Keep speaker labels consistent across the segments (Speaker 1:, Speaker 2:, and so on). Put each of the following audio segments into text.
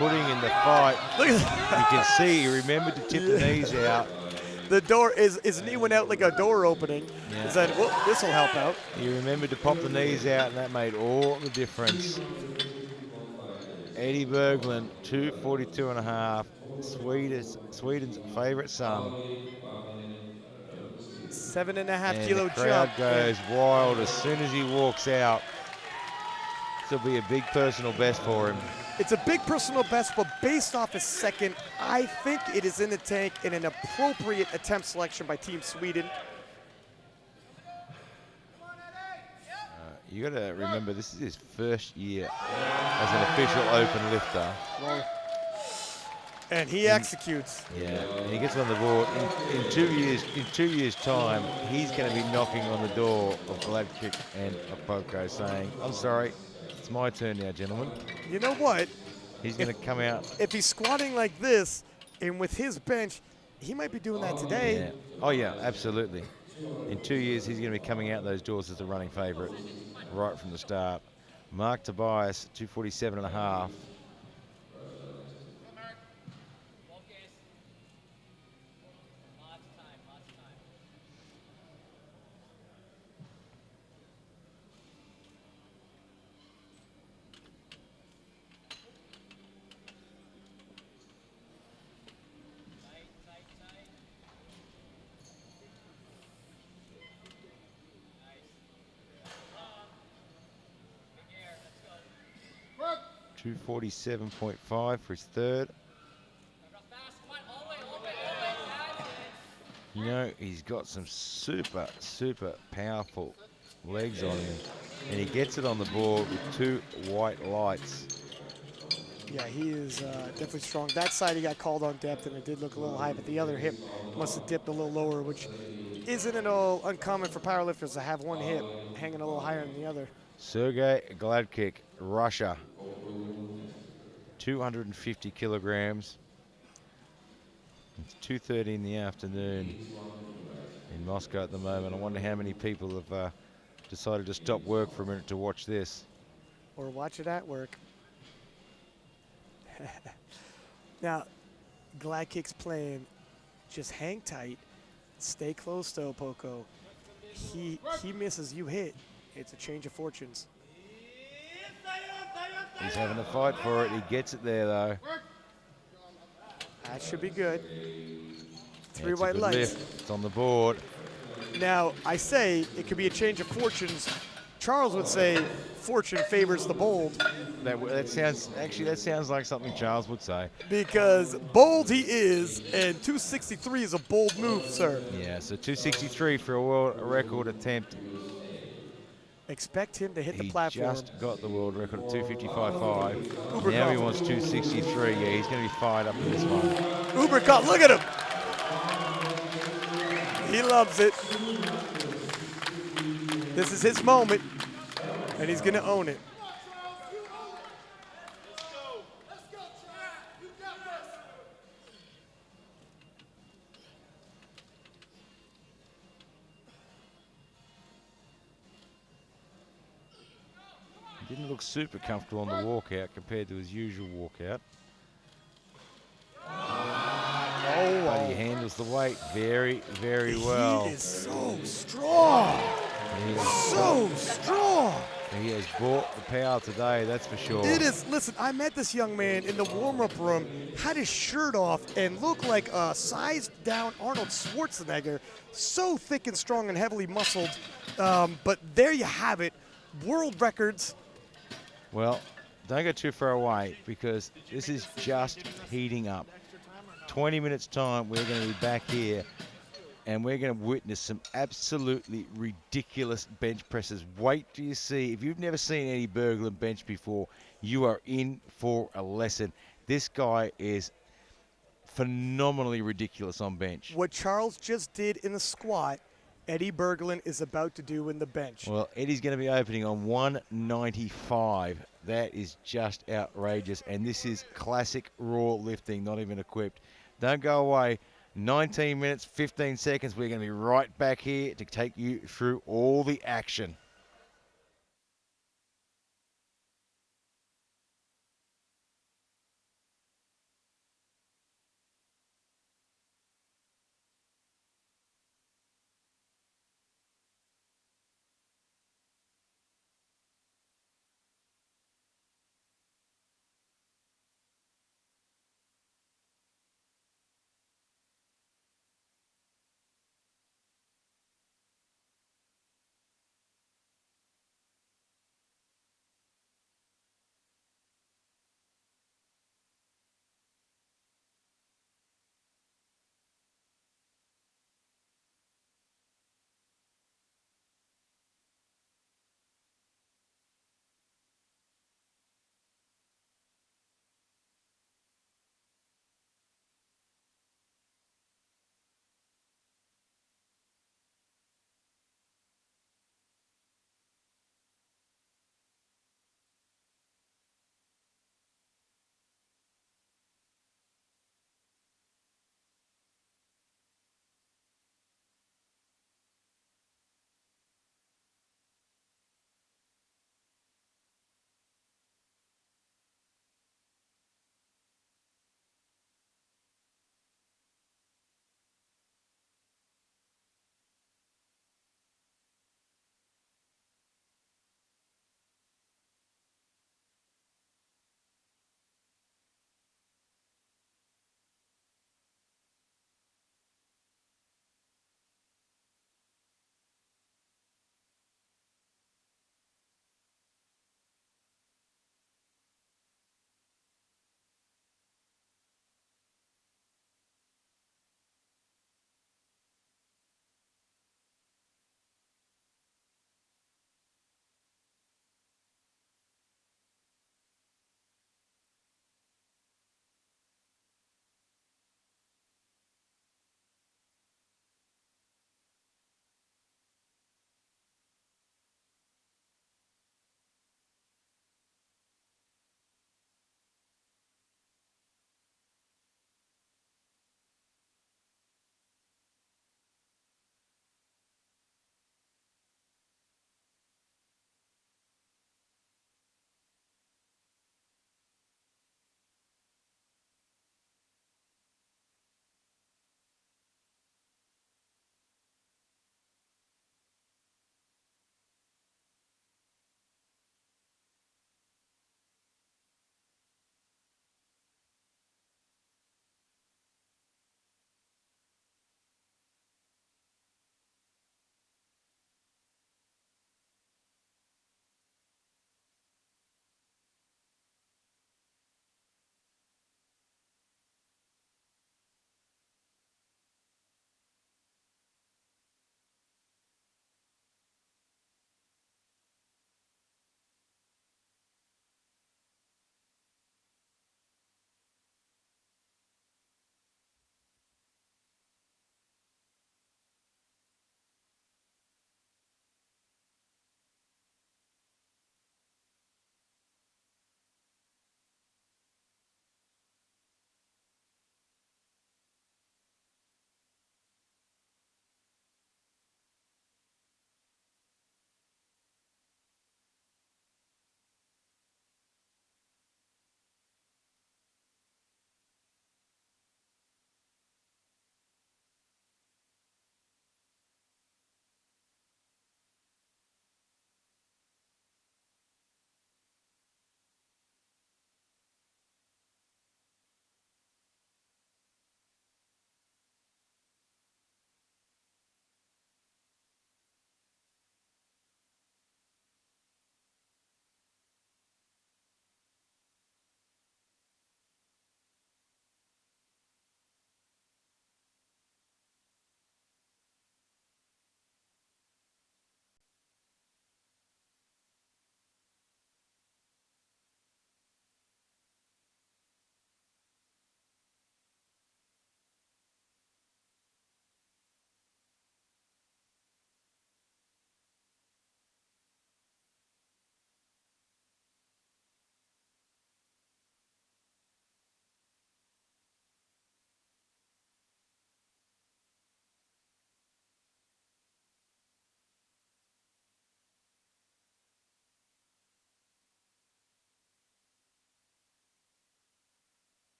Speaker 1: putting in the fight.
Speaker 2: Look at
Speaker 1: You can see he remembered to tip the knees out.
Speaker 2: the door. His knee went out like a door opening.
Speaker 1: Yeah.
Speaker 2: He said, well, this will help out.
Speaker 1: He remembered to pop the knees out, and that made all the difference. Eddie Bergland, 242.5. Sweden's favourite son.
Speaker 2: 7.5
Speaker 1: And
Speaker 2: kilo
Speaker 1: the crowd
Speaker 2: jump.
Speaker 1: goes wild as soon as he walks out. This will be a big personal best for him.
Speaker 2: It's a big personal best, but based off his second, I think it is in the tank in an appropriate attempt selection by Team Sweden.
Speaker 1: You got to remember, this is his first year as an official open lifter.
Speaker 2: And he executes.
Speaker 1: Yeah, and he gets on the board. In 2 years' time, he's going to be knocking on the door of Gladkick and of Poco saying, I'm sorry, it's my turn now, gentlemen.
Speaker 2: You know what?
Speaker 1: He's going to come out.
Speaker 2: If he's squatting like this, and with his bench, he might be doing that today.
Speaker 1: Yeah. Oh, yeah, absolutely. In 2 years, he's going to be coming out those doors as the running favourite right from the start. Mark Tobias, 247.5. $247.5 for his third. You know, he's got some super, super powerful legs on him. And he gets it on the board with 2 white lights.
Speaker 2: Yeah, he is definitely strong. That side he got called on depth, and it did look a little high, but the other hip must have dipped a little lower, which isn't at all uncommon for powerlifters to have one hip hanging a little higher than the other.
Speaker 1: Sergey Gladkick, Russia. 250 kilograms. It's 2:30 in the afternoon in Moscow at the moment. I wonder how many people have decided to stop work for a minute to watch this.
Speaker 2: Or watch it at work. Now, Gladkick's playing just hang tight, stay close though, Poco. He misses, you hit. It's a change of fortunes.
Speaker 1: He's having a fight for it. He gets it there though.
Speaker 2: That should be good.
Speaker 1: Yeah,
Speaker 2: 3
Speaker 1: it's a
Speaker 2: white
Speaker 1: good
Speaker 2: lights.
Speaker 1: lift. It's on the board.
Speaker 2: Now, I say it could be a change of fortunes. Charles would say fortune favors the bold.
Speaker 1: That sounds like something Charles would say.
Speaker 2: Because bold he is, and 263 is a bold move, sir.
Speaker 1: Yeah, so 263 for a world record attempt.
Speaker 2: Expect him to hit the
Speaker 1: He
Speaker 2: platform.
Speaker 1: just got the world record of 255.5.
Speaker 2: Uber
Speaker 1: Now he
Speaker 2: confident.
Speaker 1: wants 263. Yeah, he's going to be fired up for this one.
Speaker 2: Uber cut, look at him. He loves it. This is his moment, and he's gonna own it.
Speaker 1: He didn't look super comfortable on the walkout compared to his usual walkout.
Speaker 2: Oh,
Speaker 1: But he handles the weight very, very well.
Speaker 2: He is so strong. So strong.
Speaker 1: He has brought the power today, that's for sure.
Speaker 2: It is. Listen, I met this young man in the warm-up room, had his shirt off, and looked like a sized-down Arnold Schwarzenegger. So thick and strong and heavily muscled. But there you have it. World records.
Speaker 1: Well, don't go too far away because this is just heating up. 20 minutes time, we're going to be back here and we're going to witness some absolutely ridiculous bench presses. Wait till you see. If you've never seen Eddie Bergland bench before, you are in for a lesson. This guy is phenomenally ridiculous on bench.
Speaker 2: What Charles just did in the squat, Eddie Bergland is about to do in the bench.
Speaker 1: Well, Eddie's going to be opening on 195. That is just outrageous. And this is classic raw lifting, not even equipped. Don't go away. 19 minutes, 15 seconds. We're going to be right back here to take you through all the action.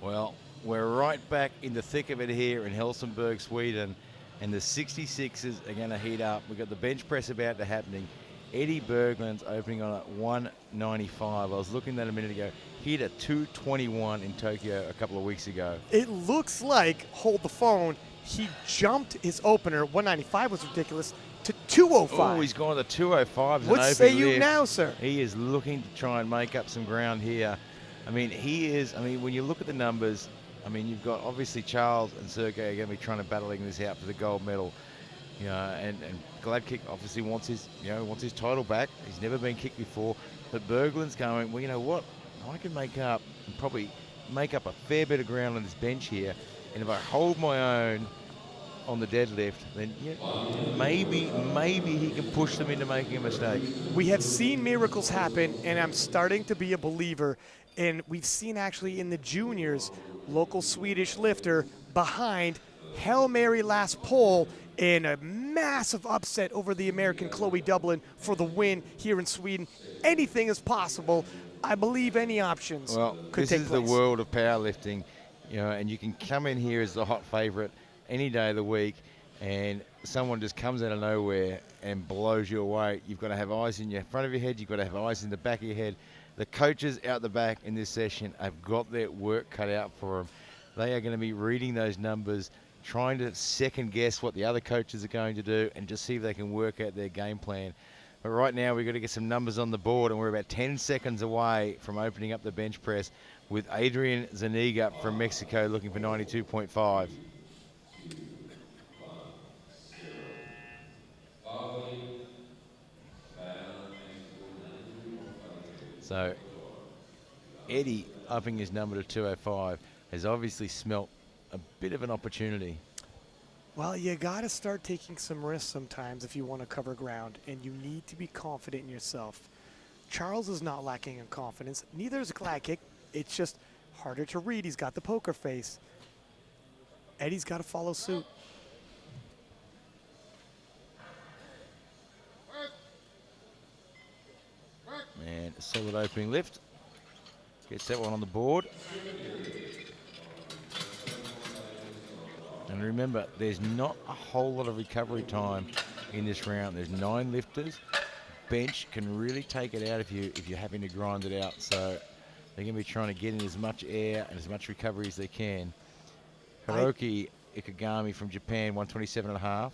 Speaker 1: Well, we're right back in the thick of it here in Helsingborg, Sweden, and the 66ers are going to heat up. We've got the bench press about to happening. Eddie Bergland's opening on at 195. I was looking at that a minute ago. He hit a 221 in Tokyo a couple of weeks ago.
Speaker 2: It looks like, hold the phone, he jumped his opener, 195 was ridiculous, to 205.
Speaker 1: Oh, he's gone to 205.
Speaker 2: What say you now, sir?
Speaker 1: He is looking to try and make up some ground here. I mean, when you look at the numbers, I mean, you've got obviously Charles and Sergey are going to be trying to battling this out for the gold medal. You know, and Gladkick obviously wants his title back. He's never been kicked before. But Bergland's going, well, you know what? I can probably make up a fair bit of ground on this bench here. And if I hold my own on the deadlift, then maybe he can push them into making a mistake.
Speaker 2: We have seen miracles happen, and I'm starting to be a believer. And we've seen actually in the juniors, local Swedish lifter behind Hail Mary last pole in a massive upset over the American Chloe Dublin for the win here in Sweden. Anything is possible. I believe any options could take place.
Speaker 1: This is the world of powerlifting, you know, and you can come in here as the hot favorite any day of the week, and someone just comes out of nowhere and blows you away. You've got to have eyes in your front of your head. You've got to have eyes in the back of your head. The coaches out the back in this session have got their work cut out for them. They are going to be reading those numbers, trying to second guess what the other coaches are going to do and just see if they can work out their game plan. But right now we've got to get some numbers on the board, and we're about 10 seconds away from opening up the bench press with Adrian Zuniga from Mexico looking for 92.5. So Eddie upping his number to 205 has obviously smelt a bit of an opportunity.
Speaker 2: Well, you got to start taking some risks sometimes if you want to cover ground, and you need to be confident in yourself. Charles is not lacking in confidence. Neither is Gladkick. It's just harder to read. He's got the poker face. Eddie's got to follow suit.
Speaker 1: And a solid opening lift. Gets that one on the board. And remember, there's not a whole lot of recovery time in this round. There's 9 lifters. Bench can really take it out if you're having to grind it out. So they're going to be trying to get in as much air and as much recovery as they can. Hiroki Ikegami from Japan, 127.5.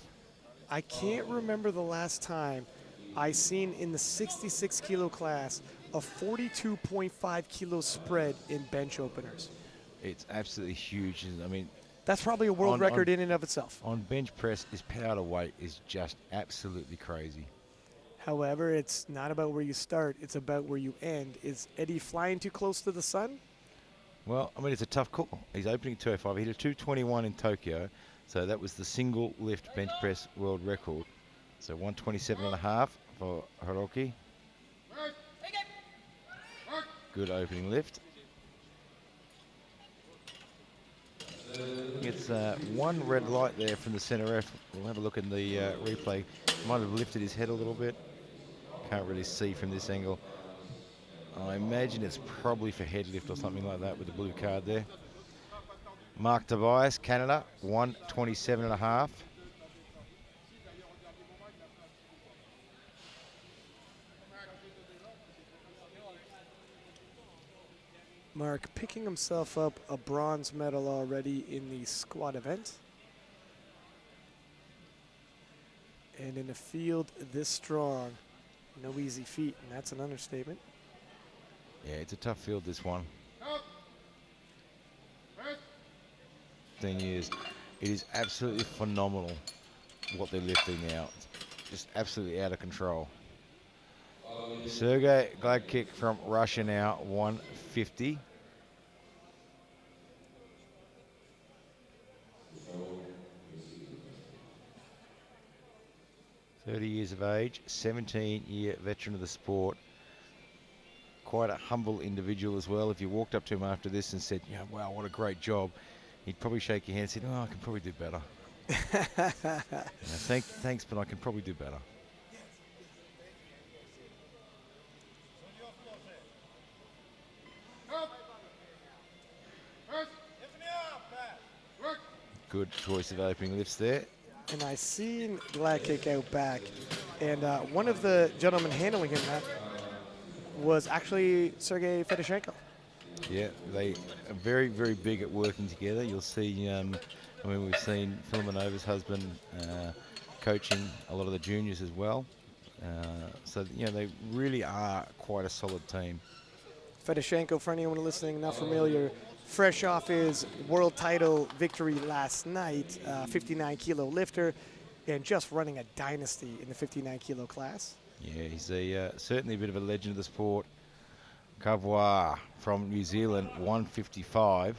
Speaker 2: I can't remember the last time I seen in the 66 kilo class a 42.5 kilo spread in bench openers.
Speaker 1: It's absolutely huge. I mean,
Speaker 2: that's probably a world record in and of itself.
Speaker 1: On bench press, his power to weight is just absolutely crazy.
Speaker 2: However, it's not about where you start, it's about where you end. Is Eddie flying too close to the sun?
Speaker 1: Well, I mean, it's a tough call. He's opening 205. He hit a 221 in Tokyo, so that was the single lift bench press world record. So 127.5 for Hiroki. Good opening lift. It's one red light there from the center ref. We'll have a look in the replay. Might have lifted his head a little bit. Can't really see from this angle. I imagine it's probably for head lift or something like that with the blue card there. Mark Tobias, Canada, 127.5.
Speaker 2: Mark picking himself up a bronze medal already in the squat event. And in a field this strong, no easy feat, and that's an understatement.
Speaker 1: Yeah, it's a tough field, this one. 10 years. It is absolutely phenomenal what they're lifting now. It's just absolutely out of control. Sergey Gladkick from Russia now, 150. Years of age, 17-year veteran of the sport. Quite a humble individual as well. If you walked up to him after this and said, "Yeah, wow, what a great job," he'd probably shake your hand and say, "Oh, I can probably do better." Thanks, but I can probably do better. good choice of opening lifts there.
Speaker 2: And I seen Glad Kick out back. And one of the gentlemen handling him that was actually Sergey Fedoshenko.
Speaker 1: Yeah, they are very, very big at working together. You'll see, I mean, we've seen Filimenova's husband coaching a lot of the juniors as well. So, you know, they really are quite a solid team.
Speaker 2: Fedoshenko, for anyone listening not familiar, fresh off his world title victory last night, 59-kilo lifter, and just running a dynasty in the 59-kilo class.
Speaker 1: Yeah, he's certainly a bit of a legend of the sport. Cavois from New Zealand, 155.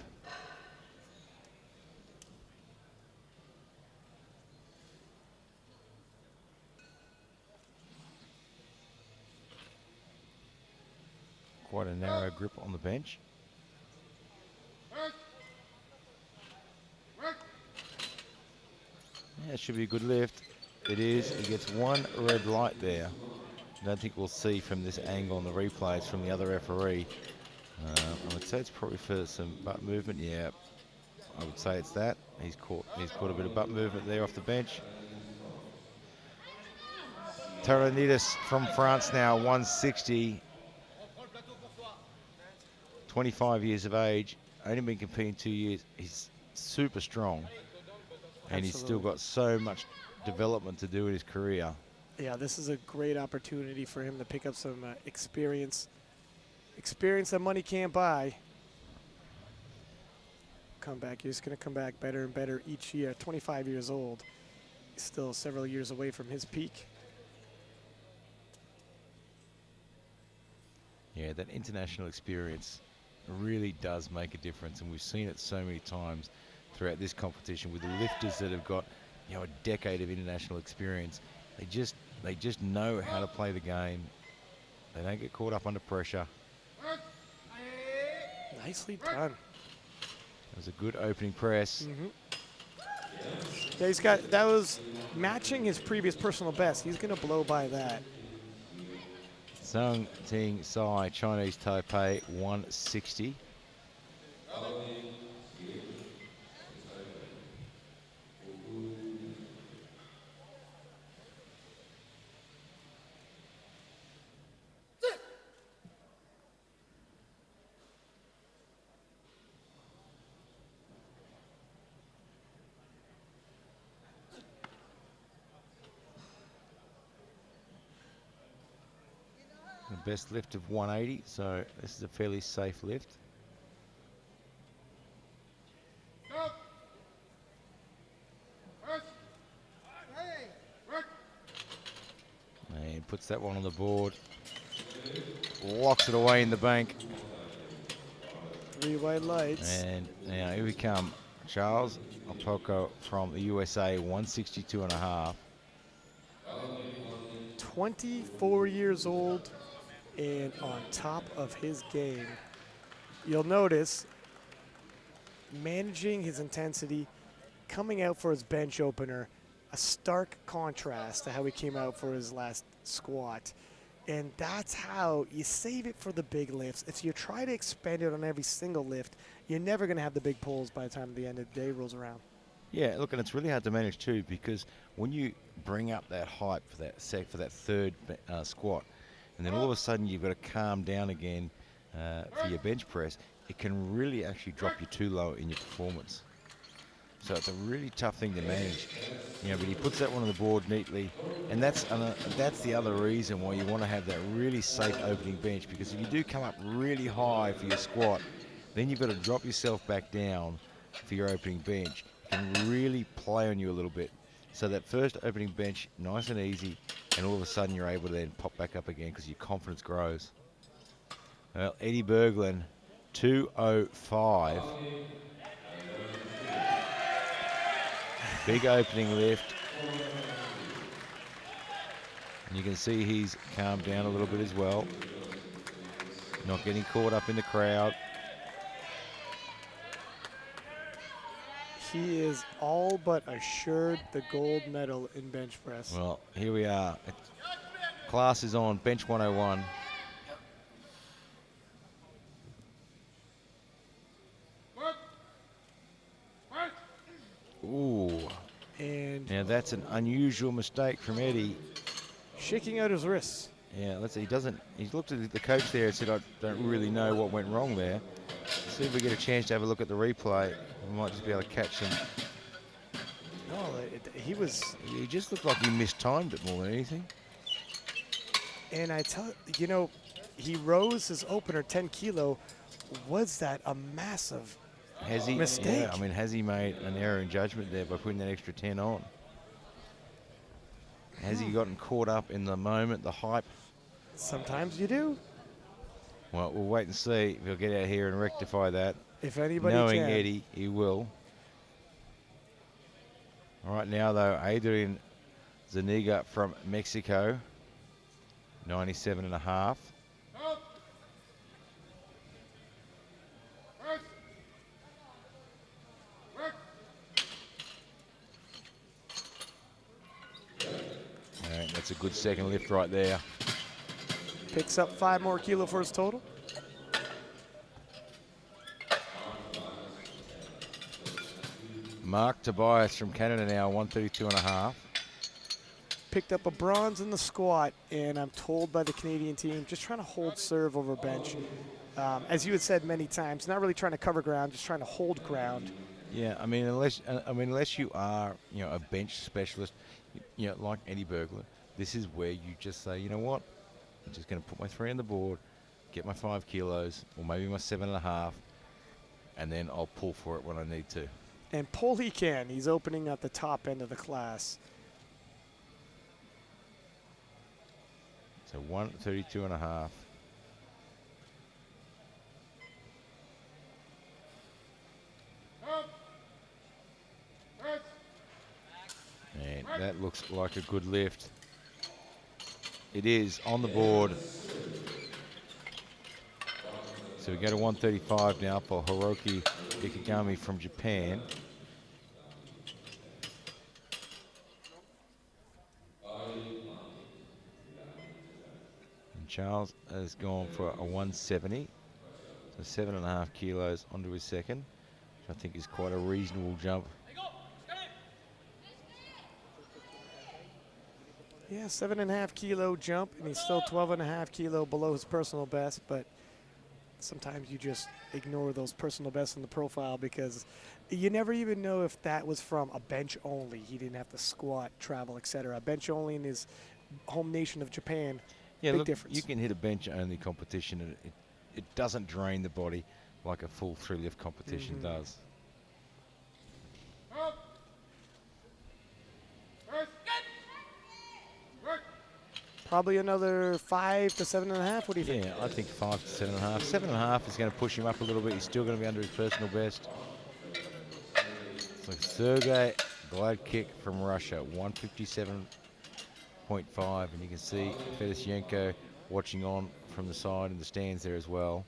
Speaker 1: Quite a narrow grip on the bench. Yeah, it should be a good lift. It is. He gets one red light there. I don't think we'll see from this angle on the replays from the other referee. I would say it's probably for some butt movement. Yeah, I would say it's that. He's caught a bit of butt movement there off the bench. Taranidis from France now, 160. 25 years of age, only been competing 2 years. He's super strong, and he's still got so much development to do in his career.
Speaker 2: Yeah, this is a great opportunity for him to pick up some experience that money can't buy. He's going to come back better and better each year. 25 years old, he's still several years away from his peak.
Speaker 1: Yeah, that international experience really does make a difference, and we've seen it so many times throughout this competition with the lifters that have got, you know, a decade of international experience. They just know how to play the game. They don't get caught up under pressure.
Speaker 2: Nicely done.
Speaker 1: That was a good opening press.
Speaker 2: Yeah, that was matching his previous personal best. He's going to blow by that.
Speaker 1: Sung Ting Sai, Chinese Taipei, 160. The best lift of 180, so this is a fairly safe lift. And puts that one on the board. Locks it away in the bank.
Speaker 2: 3 white lights.
Speaker 1: And now here we come. Charles Poco from the USA, 162 and a half.
Speaker 2: 24 years old and on top of his game. You'll notice managing his intensity, coming out for his bench opener, a stark contrast to how he came out for his last squat. And that's how you save it for the big lifts. If you try to expand it on every single lift, you're never going to have the big pulls by the time the end of the day rolls around.
Speaker 1: Yeah, look, and it's really hard to manage too, because when you bring up that height for that third squat, and then all of a sudden you've got to calm down again for your bench press, it can really actually drop you too low in your performance. So it's a really tough thing to manage, you know. But he puts that one on the board neatly, and that's the other reason why you want to have that really safe opening bench, because if you do come up really high for your squat, then you've got to drop yourself back down for your opening bench. It can really play on you a little bit. So that first opening bench, nice and easy, and all of a sudden you're able to then pop back up again because your confidence grows. Well, Eddie Bergland, 205. Big opening lift. And you can see he's calmed down a little bit as well. Not getting caught up in the crowd.
Speaker 2: He is all but assured the gold medal in bench press.
Speaker 1: Well, here we are. Class is on, bench 101. Now that's an unusual mistake from Eddie.
Speaker 2: Shaking out his wrists.
Speaker 1: Yeah, let's see. He's looked at the coach there and said, I don't really know what went wrong there. See if we get a chance to have a look at the replay. We might just be able to catch him.
Speaker 2: No,
Speaker 1: He just looked like he mistimed it more than anything.
Speaker 2: And he rose his opener 10 kilo. Was that a massive mistake?
Speaker 1: Yeah, I mean, has he made an error in judgment there by putting that extra 10 on? Has he gotten caught up in the moment, the hype?
Speaker 2: Sometimes you do.
Speaker 1: Well, we'll wait and see if he'll get out here and rectify that.
Speaker 2: If anybody
Speaker 1: Knowing
Speaker 2: can.
Speaker 1: Eddie, he will. All right, now, though, Adrian Zuniga from Mexico, 97.5. All right, that's a good second lift right there.
Speaker 2: Picks up 5 more kilo for his total.
Speaker 1: Mark Tobias from Canada now, 132.5.
Speaker 2: Picked up a bronze in the squat, and I'm told by the Canadian team, just trying to hold serve over bench. As you had said many times, not really trying to cover ground, just trying to hold ground.
Speaker 1: Yeah, I mean, unless you are, a bench specialist, like Eddie Bergland, this is where you just say, you know what, I'm just going to put my 3 on the board, get my 5 kilos, or maybe my 7.5, and then I'll pull for it when I need to.
Speaker 2: And pull he can. He's opening at the top end of the class.
Speaker 1: So 132.5. And that looks like a good lift. It is on the board. So we go to 135 now for Hiroki Ikegami from Japan. And Charles has gone for a 170. So 7.5 kilos onto his second, which I think is quite a reasonable jump.
Speaker 2: Yeah, 7.5 kilo jump, and he's still 12.5 kilo below his personal best, but sometimes you just ignore those personal bests in the profile because you never even know if that was from a bench only. He didn't have to squat, travel, etc. Bench only in his home nation of Japan,
Speaker 1: Yeah,
Speaker 2: big
Speaker 1: look,
Speaker 2: difference.
Speaker 1: you can hit a bench only competition and it doesn't drain the body like a full 3 lift competition does.
Speaker 2: Probably another 5 to 7.5. What do you think?
Speaker 1: Yeah, I think 5 to 7.5. 7.5 is going to push him up a little bit. He's still going to be under his personal best. It's like Sergey Gladkick from Russia, 157.5, and you can see Fedoshenko watching on from the side in the stands there as well.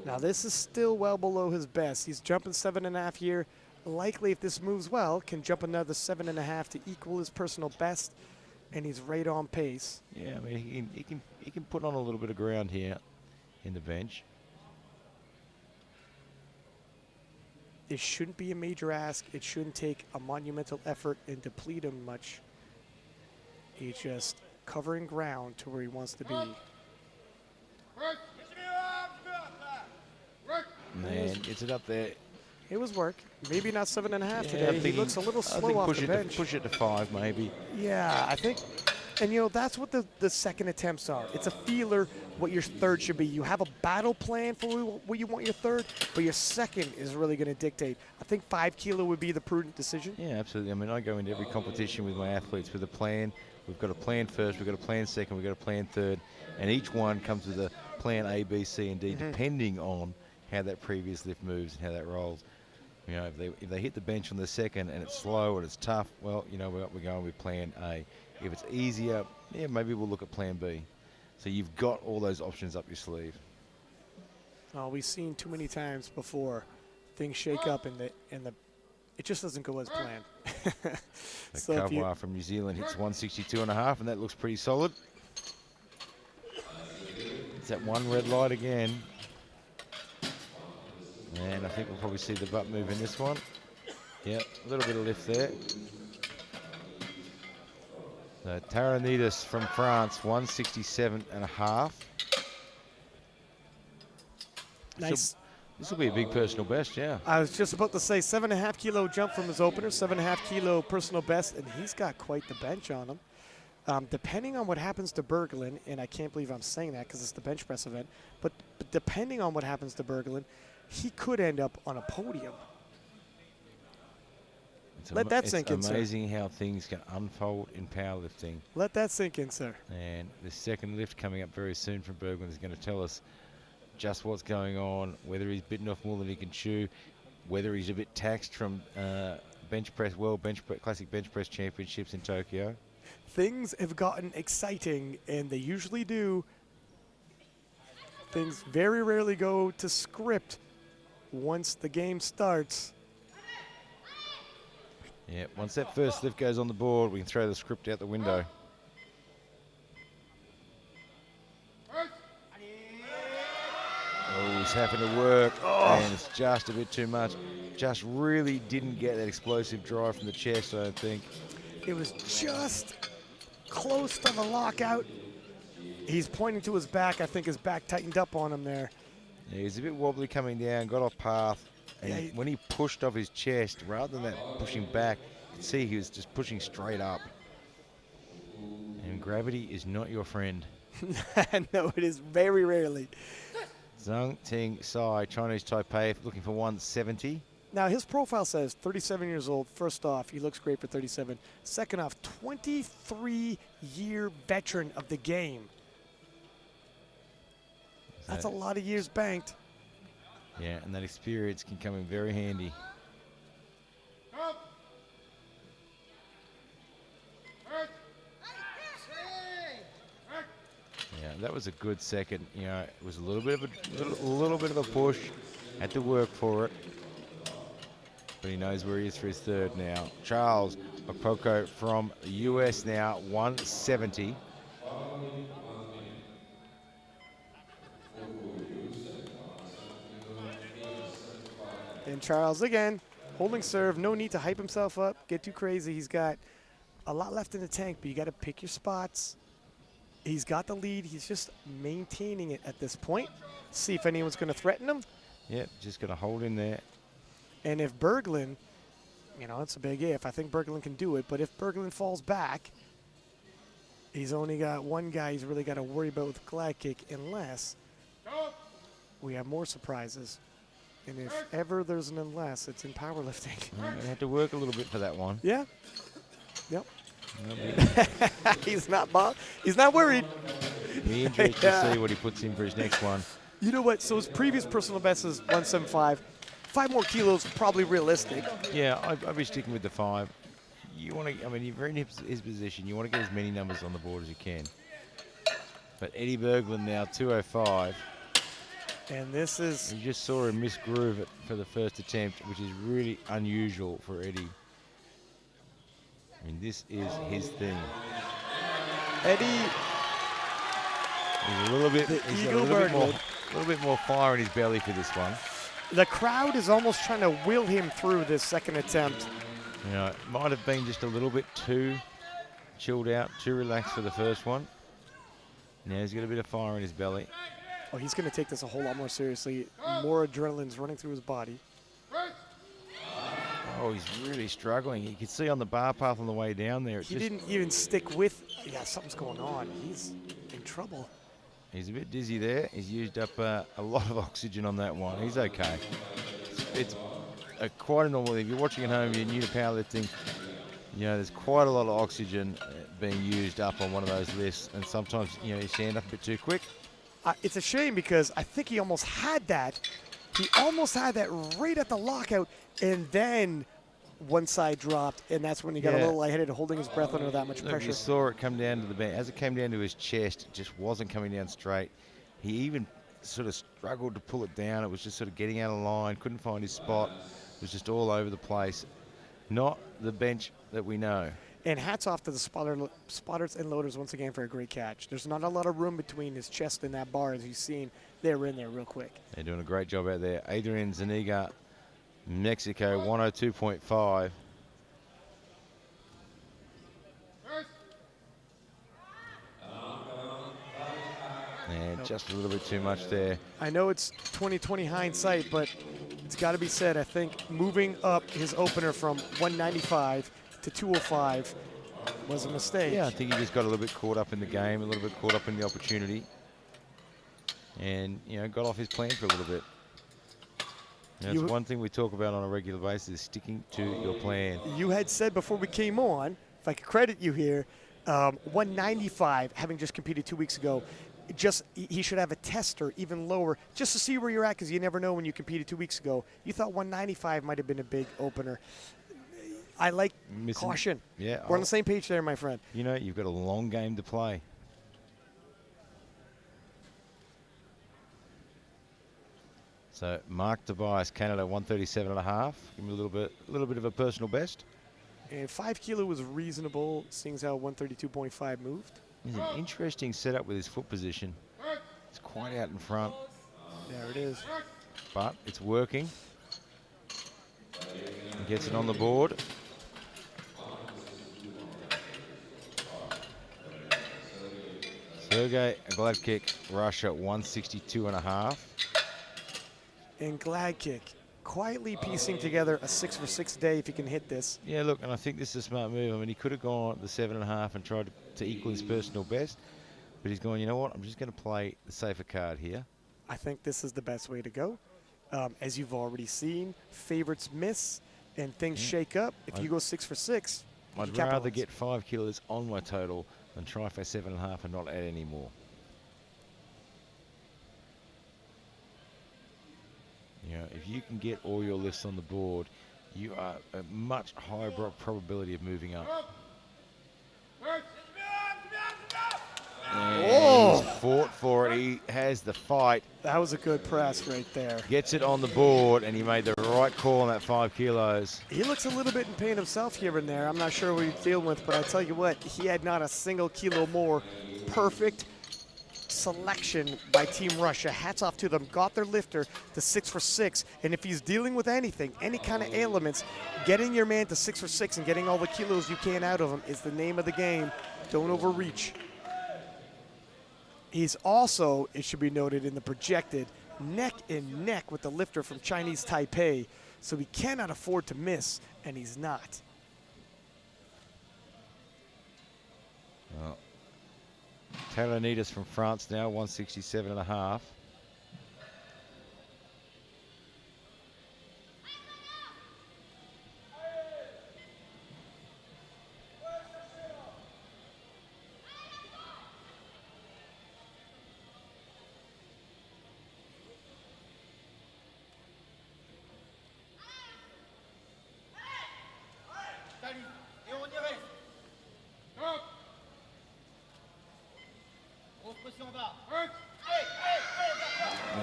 Speaker 2: Now this is still well below his best. He's jumping 7.5 here. Likely, if this moves well, can jump another 7.5 to equal his personal best, and he's right on pace.
Speaker 1: Yeah, I mean he can put on a little bit of ground here in the bench.
Speaker 2: It shouldn't be a major ask. It shouldn't take a monumental effort and deplete him much. He's just covering ground to where he wants to be.
Speaker 1: Man, gets it up there.
Speaker 2: It was work. Maybe not 7.5
Speaker 1: Yeah,
Speaker 2: today. He looks a little slow off the bench.
Speaker 1: Push it to 5 maybe.
Speaker 2: Yeah, I think, and that's what the second attempts are. It's a feeler what your third should be. You have a battle plan for what you want your third, but your second is really going to dictate. I think 5 kilo would be the prudent decision.
Speaker 1: Yeah, absolutely. I mean, I go into every competition with my athletes with a plan. We've got a plan first, we've got a plan second, we've got a plan third, and each one comes with a plan A, B, C, and D, depending on how that previous lift moves and how that rolls. If they hit the bench on the second and it's slow and it's tough, well, we're going with plan A. If it's easier, yeah, maybe we'll look at plan B. So you've got all those options up your sleeve.
Speaker 2: Oh, we've seen too many times before things shake up and it just doesn't go as planned.
Speaker 1: So Kavwa from New Zealand hits 162.5, and that looks pretty solid. It's that one red light again. And I think we'll probably see the butt move in this one. Yeah, a little bit of lift there. So Taranidis from France, 167.5.
Speaker 2: Nice.
Speaker 1: This will be a big personal best, yeah.
Speaker 2: I was just about to say 7.5 kilo jump from his opener, 7.5 kilo personal best, and he's got quite the bench on him. Depending on what happens to Bergland, and I can't believe I'm saying that because it's the bench press event, but depending on what happens to Bergland, he could end up on a podium. Let that sink in, sir.
Speaker 1: It's amazing how things can unfold in powerlifting.
Speaker 2: Let that sink in, sir.
Speaker 1: And the second lift coming up very soon from Bergland is going to tell us just what's going on, whether he's bitten off more than he can chew, whether he's a bit taxed from Classic Bench Press Championships in Tokyo.
Speaker 2: Things have gotten exciting, and they usually do. Things very rarely go to script once the game starts.
Speaker 1: Yeah, once that first lift goes on the board, we can throw the script out the window. Oh, he's having to work, and it's just a bit too much. Just really didn't get that explosive drive from the chest, I don't think.
Speaker 2: It was just close to the lockout. He's pointing to his back. I think his back tightened up on him there.
Speaker 1: Yeah, he's a bit wobbly coming down, got off path. And
Speaker 2: Yeah,
Speaker 1: when he pushed off his chest, rather than that pushing back, you could see he was just pushing straight up. And gravity is not your friend.
Speaker 2: No, it is very rarely.
Speaker 1: Zhang Ting Sai, Chinese Taipei, looking for 170.
Speaker 2: Now, his profile says 37 years old. First off, he looks great for 37. Second off, 23-year veteran of the game. That's a lot of years banked.
Speaker 1: Yeah, and that experience can come in very handy. Yeah, that was a good second. You know, it was a little bit of a push. Had to work for it, but he knows where he is for his third now. Charles Poco from the US now, 170.
Speaker 2: And Charles again, holding serve. No need to hype himself up, get too crazy. He's got a lot left in the tank, but you got to pick your spots. He's got the lead. He's just maintaining it at this point. See if anyone's going to threaten him.
Speaker 1: Yeah, just going to hold in there.
Speaker 2: And if Bergland, you know, it's a big if. I think Bergland can do it. But if Bergland falls back, he's only got one guy he's really got to worry about with the glide kick, unless we have more surprises. And if ever there's an unless, it's in powerlifting.
Speaker 1: You have to work a little bit for that one.
Speaker 2: Yeah. Yep. He's not worried.
Speaker 1: Be interested to see what he puts in for his next one.
Speaker 2: You know what? So his previous personal best is 175. 5 more kilos, probably realistic.
Speaker 1: Yeah, I'd be sticking with the 5. You want to, I mean, you're in his position. You want to get as many numbers on the board as you can. But Eddie Bergland now, 205.
Speaker 2: And this is...
Speaker 1: You just saw him misgroove it for the first attempt, which is really unusual for Eddie. I mean, this is his thing.
Speaker 2: Eddie...
Speaker 1: He's a little bit more fire in his belly for this one.
Speaker 2: The crowd is almost trying to will him through this second attempt.
Speaker 1: You know, it might have been just a little bit too chilled out, too relaxed for the first one. Now he's got a bit of fire in his belly.
Speaker 2: Oh, he's going to take this a whole lot more seriously. More adrenaline's running through his body.
Speaker 1: Oh, he's really struggling. You can see on the bar path on the way down there.
Speaker 2: He didn't even stick with... Yeah, something's going on. He's in trouble.
Speaker 1: He's a bit dizzy there. He's used up a lot of oxygen on that one. He's okay. It's quite a normal... If you're watching at home, you're new to powerlifting, you know, there's quite a lot of oxygen being used up on one of those lifts. And sometimes, you know, you stand up a bit too quick.
Speaker 2: It's a shame because I think he almost had that. He almost had that right at the lockout, and then one side dropped, and that's when he got a little lightheaded, holding his breath under that much pressure.
Speaker 1: You saw it come down to the bench. As it came down to his chest, it just wasn't coming down straight. He even sort of struggled to pull it down. It was just sort of getting out of line, couldn't find his spot. It was just all over the place. Not the bench that we know.
Speaker 2: And hats off to the spotters and loaders once again for a great catch. There's not a lot of room between his chest and that bar, as you've seen. They were in there real quick.
Speaker 1: They're doing a great job out there. Adrian Zuniga Mexico 102.5. And just a little bit too much there.
Speaker 2: I know it's 2020 hindsight, but it's got to be said, I think moving up his opener from 195 to 205 was a mistake.
Speaker 1: Yeah, I think he just got a little bit caught up in the game, a little bit caught up in the opportunity. And, you know, got off his plan for a little bit. That's one thing we talk about on a regular basis, is sticking to your plan.
Speaker 2: You had said before we came on, if I could credit you here, 195, having just competed 2 weeks ago, he should have a tester even lower just to see where you're at, because you never know when you competed 2 weeks ago. You thought 195 might have been a big opener. I like caution.
Speaker 1: Yeah,
Speaker 2: we're on the same page there, my friend.
Speaker 1: You know, you've got a long game to play. So Mark Tobias, Canada, 137.5. Give me a little bit of a personal best.
Speaker 2: And 5 kilo was reasonable, seeing as how 132.5 moved.
Speaker 1: It's an interesting setup with his foot position. It's quite out in front.
Speaker 2: There it is.
Speaker 1: But it's working. He gets it on the board. Sergey Gladkick, Russia, 162.5.
Speaker 2: And Gladkick quietly piecing together a 6 for 6 day if he can hit this.
Speaker 1: Yeah, look, and I think this is a smart move. I mean, he could have gone at the 7.5 and tried to equal his personal best, but he's going, you know what, I'm just going to play the safer card here.
Speaker 2: I think this is the best way to go. As you've already seen, favorites miss and things shake up. If you go 6 for 6,
Speaker 1: I'd rather get 5 kilos on my total than try for 7.5 and not add any more. You know, if you can get all your lifts on the board, you are a much higher probability of moving up. And he's fought for it. He has the fight.
Speaker 2: That was a good press right there.
Speaker 1: Gets it on the board, and he made the right call on that 5 kilos.
Speaker 2: He looks a little bit in pain himself here and there. I'm not sure what he's dealing with, but I tell you what, he had not a single kilo more. Perfect selection by Team Russia. Hats off to them. Got their lifter to 6 for 6. And if he's dealing with anything, any kind of ailments, getting your man to 6 for 6 and getting all the kilos you can out of him is the name of the game. Don't overreach. He's also, it should be noted, in the projected neck and neck with the lifter from Chinese Taipei. So he cannot afford to miss, and he's not.
Speaker 1: Well, Talonidas from France now, 167.5.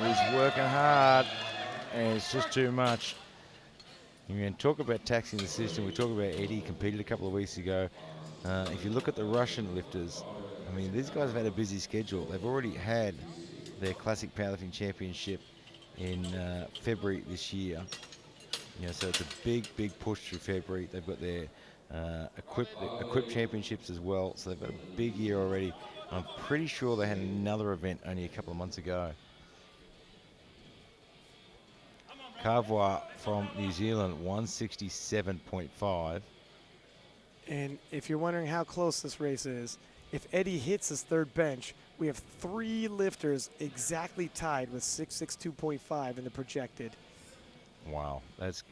Speaker 1: He's working hard, and it's just too much. You can talk about taxing the system. We talk about Eddie, competed a couple of weeks ago. If you look at the Russian lifters, I mean, these guys have had a busy schedule. They've already had their Classic Powerlifting Championship in February this year. You know, so it's a big push through February. They've got their equipped championships as well. So they've got a big year already. I'm pretty sure they had another event only a couple of months ago. Carvois from New Zealand, 167.5.
Speaker 2: And if you're wondering how close this race is, if Eddie hits his third bench, we have 3 lifters exactly tied with 662.5 in the projected.
Speaker 1: Wow, that's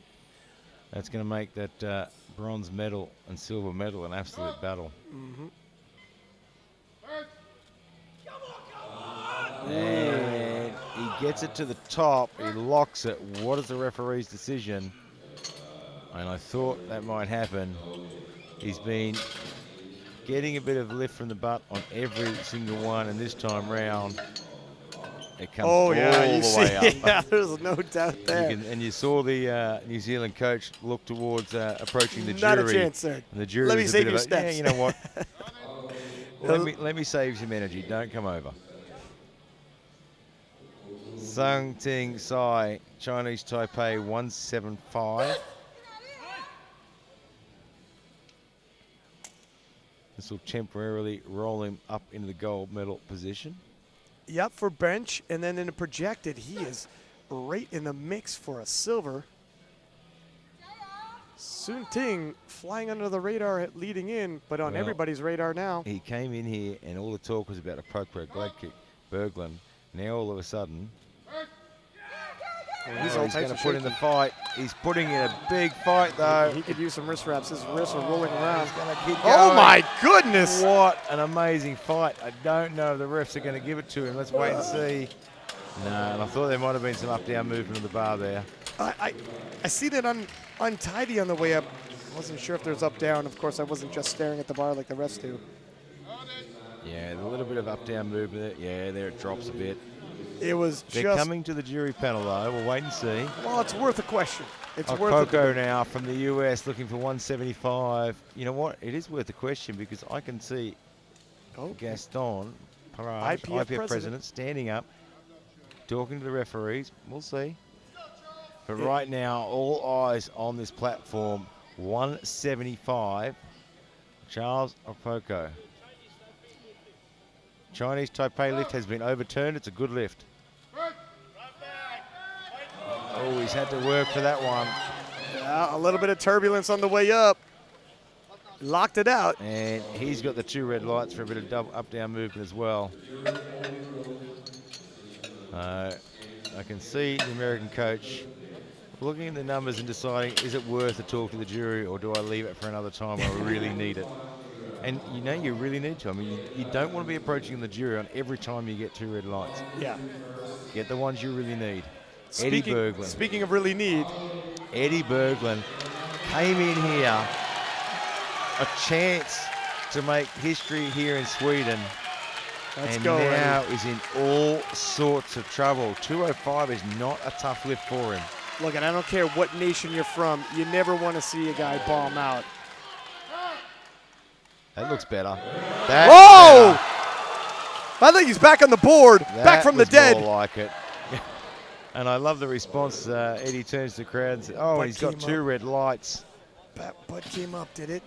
Speaker 1: going to make that bronze medal and silver medal an absolute battle.
Speaker 2: Mm-hmm.
Speaker 1: And he gets it to the top. He locks it. What is the referee's decision? And I thought that might happen. He's been getting a bit of lift from the butt on every single one, and this time round, it comes all the way up.
Speaker 2: Yeah, there's no doubt there.
Speaker 1: And you saw the New Zealand coach look towards approaching the
Speaker 2: Not
Speaker 1: jury.
Speaker 2: a chance, sir.
Speaker 1: And the jury
Speaker 2: Let me
Speaker 1: was
Speaker 2: save
Speaker 1: a
Speaker 2: your
Speaker 1: bit of a,
Speaker 2: steps.
Speaker 1: yeah, you know what? let me save some energy. Don't come over. Sung Ting Sai, Chinese Taipei 175. This will temporarily roll him up into the gold medal position.
Speaker 2: Yep, for bench, and then in the projected, he is right in the mix for a silver. Sun Ting flying under the radar leading in, but on everybody's radar now.
Speaker 1: He came in here and all the talk was about a Poco glad kick, Bergland. Now all of a sudden,
Speaker 2: he's
Speaker 1: going to put in the fight. He's putting in a big fight though.
Speaker 2: He could use some wrist wraps. His wrists are rolling around.
Speaker 1: He's going to keep
Speaker 2: Oh
Speaker 1: going.
Speaker 2: my goodness!
Speaker 1: What an amazing fight. I don't know if the refs are going to give it to him. Let's wait and see. No, and I thought there might have been some up-down movement of the bar there.
Speaker 2: I see that untidy on the way up. I wasn't sure if there's up-down. Of course, I wasn't just staring at the bar like the refs do.
Speaker 1: Yeah, a little bit of up-down movement. Yeah, there it drops a bit.
Speaker 2: It was
Speaker 1: They're coming to the jury panel, though. We'll wait and see.
Speaker 2: Well, it's worth a question. It's worth a
Speaker 1: Poco now from the US looking for 175. You know what? It is worth a question because I can see Gaston, Parage, IPF president, standing up, talking to the referees. We'll see. But right now, all eyes on this platform. 175. Charles Poco. Chinese Taipei lift has been overturned. It's a good lift. Oh, he's had to work for that one.
Speaker 2: Yeah, a little bit of turbulence on the way up. Locked it out.
Speaker 1: And he's got the 2 red lights for a bit of double up-down movement as well. I can see the American coach looking at the numbers and deciding, is it worth a talk to the jury or do I leave it for another time when I really need it? And you know you really need to. I mean, you don't want to be approaching the jury on every time you get 2 red lights.
Speaker 2: Yeah.
Speaker 1: Get the ones you really need. Eddie Bergland.
Speaker 2: Speaking of really need.
Speaker 1: Eddie Bergland came in here, a chance to make history here in Sweden. And now is in all sorts of trouble. 205 is not a tough lift for him.
Speaker 2: Look, and I don't care what nation you're from, you never want to see a guy bomb out.
Speaker 1: That looks better.
Speaker 2: Whoa! I think he's back on the board, back from the dead.
Speaker 1: More like it. And I love the response. Eddie turns to the crowd and says, oh,
Speaker 2: Butt
Speaker 1: he's got 2
Speaker 2: up.
Speaker 1: red lights.
Speaker 2: Butt came up, did it?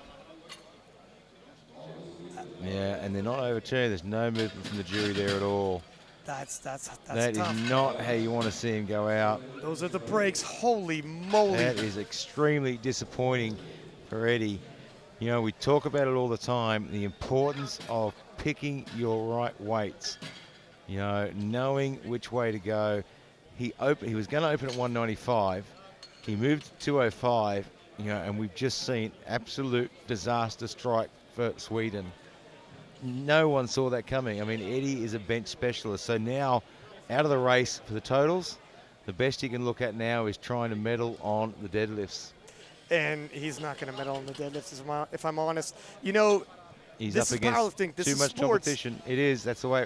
Speaker 1: Yeah, and they're not overturned. There's no movement from the jury there at all.
Speaker 2: That's
Speaker 1: that
Speaker 2: tough.
Speaker 1: is not how you want to see him go out.
Speaker 2: Those are the breaks. Holy moly.
Speaker 1: That is extremely disappointing for Eddie. You know, we talk about it all the time, the importance of picking your right weights. You know, knowing which way to go. He was going to open at 195. He moved to 205, you know, and we've just seen absolute disaster strike for Sweden. No one saw that coming. I mean, Eddie is a bench specialist. So now, out of the race for the totals, the best he can look at now is trying to medal on the deadlifts.
Speaker 2: And he's not going to medal on the deadlifts, if I'm honest. You know,
Speaker 1: he's
Speaker 2: this
Speaker 1: up
Speaker 2: is
Speaker 1: against
Speaker 2: powerlifting. This
Speaker 1: too
Speaker 2: is
Speaker 1: much
Speaker 2: sports.
Speaker 1: competition. It is. That's the way.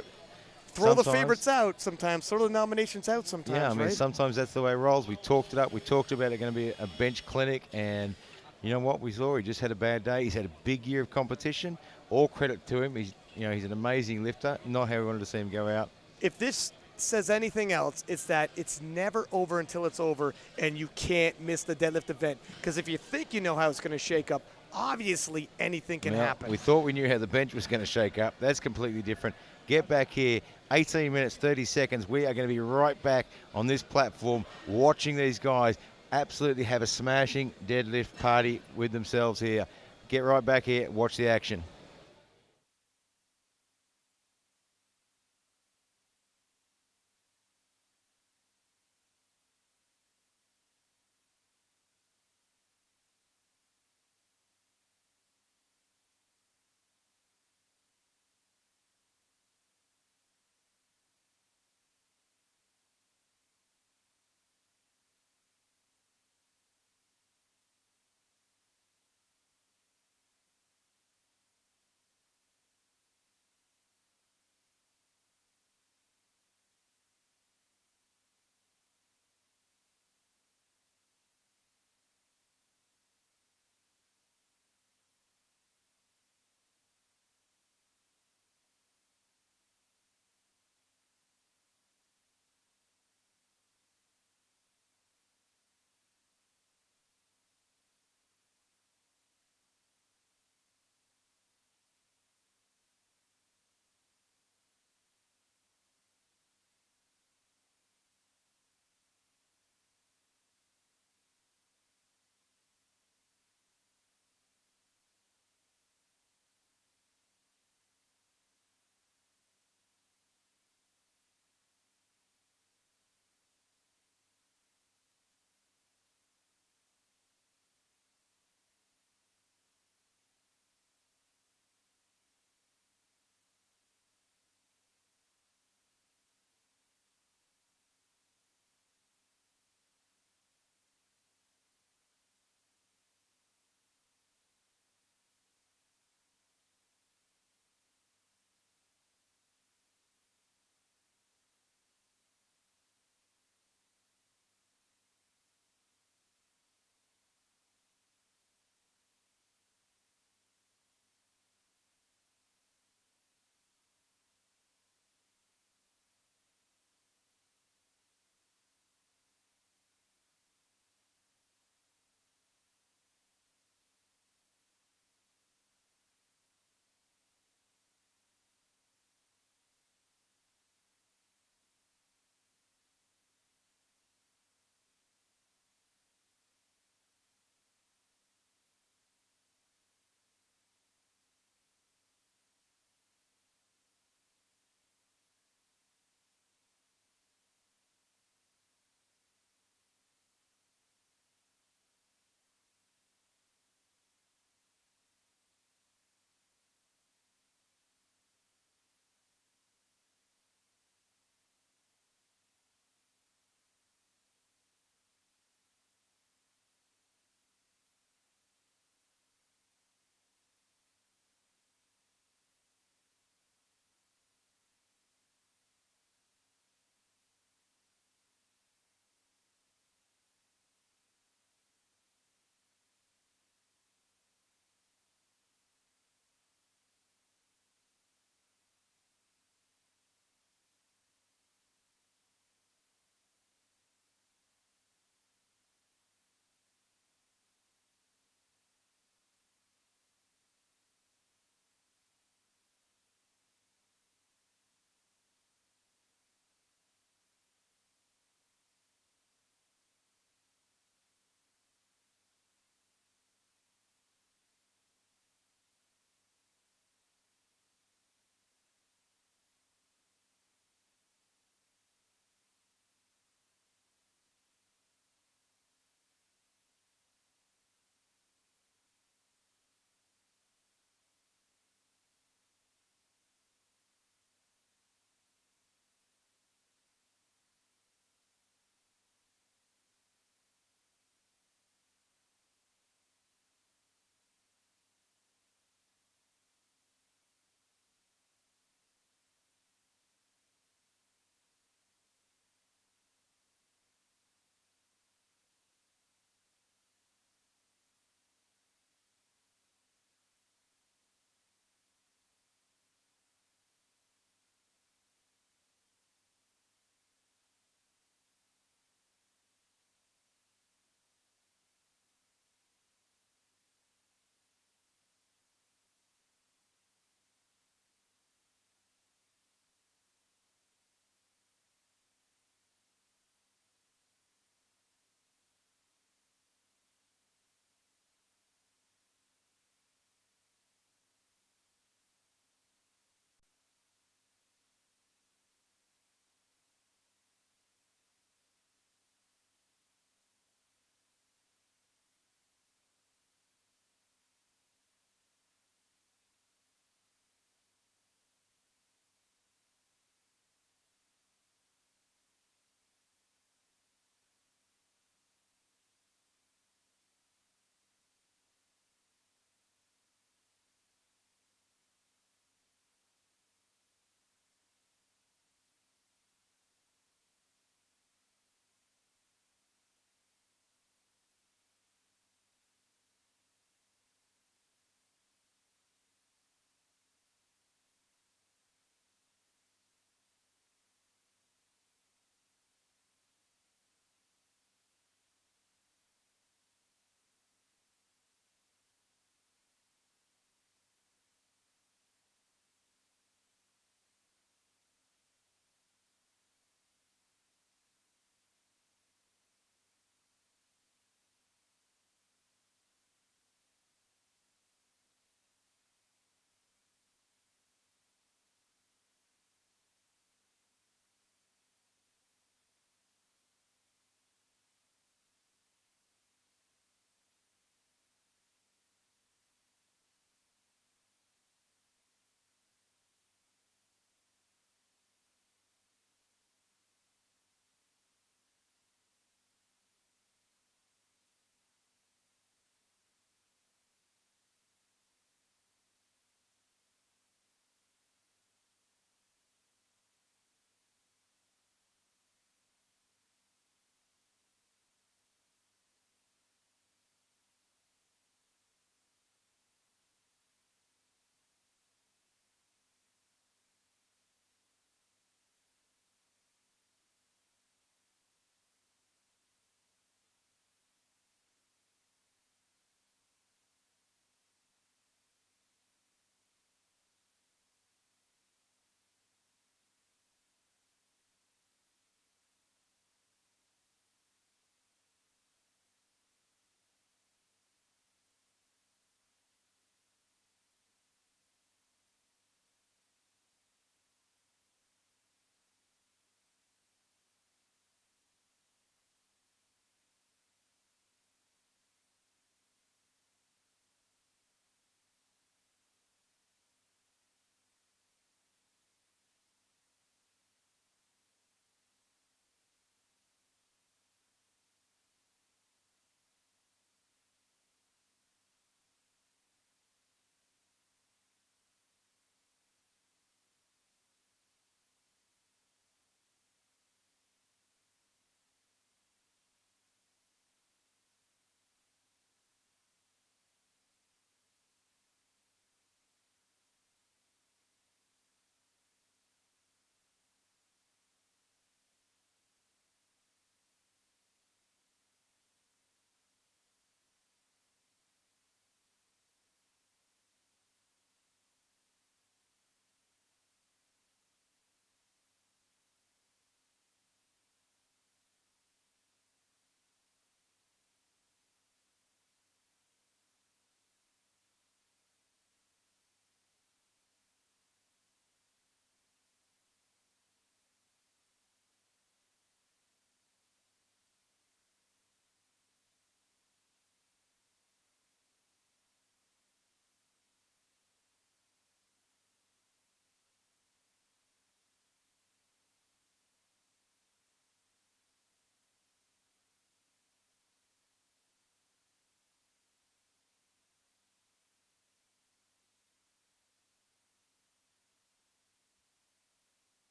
Speaker 2: Throw the favorites out sometimes. Throw the nominations out sometimes.
Speaker 1: Yeah, I mean,
Speaker 2: right?
Speaker 1: sometimes that's the way it rolls. We talked it up. We talked about it going to be a bench clinic, and you know what we saw? He just had a bad day. He's had a big year of competition. All credit to him. He's an amazing lifter. Not how we wanted to see him go out.
Speaker 2: If this says anything else, it's that it's never over until it's over, and you can't miss the deadlift event. Because if you think you know how it's going to shake up, obviously anything can happen.
Speaker 1: We thought we knew how the bench was going to shake up. That's completely different. Get back here. 18 minutes, 30 seconds. We are going to be right back on this platform watching these guys absolutely have a smashing deadlift party with themselves here. Get right back here. Watch the action.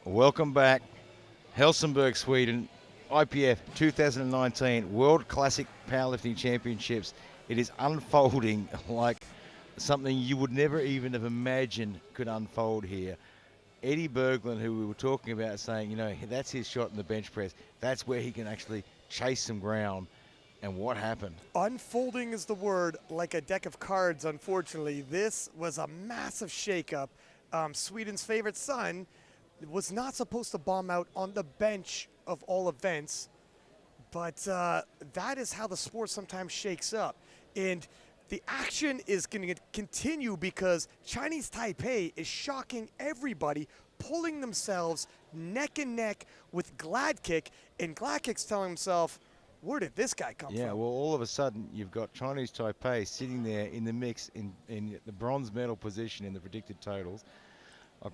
Speaker 1: Welcome back. Helsingborg, Sweden, IPF 2019 World Classic Powerlifting Championships. It is unfolding like something you would never even have imagined could unfold here. Eddie Bergland, who we were talking about, saying, you know, that's his shot in the bench press. That's where he can actually chase some ground. And what happened?
Speaker 2: Unfolding is the word, like a deck of cards, unfortunately. This was a massive shakeup. Sweden's favorite son was not supposed to bomb out on the bench of all events, but that is how the sport sometimes shakes up. And the action is going to continue because Chinese Taipei is shocking everybody, pulling themselves neck and neck with Gladkick, and Gladkick's telling himself, where did this guy come from?
Speaker 1: Yeah, well, all of a sudden, you've got Chinese Taipei sitting there in the mix in the bronze medal position in the predicted totals.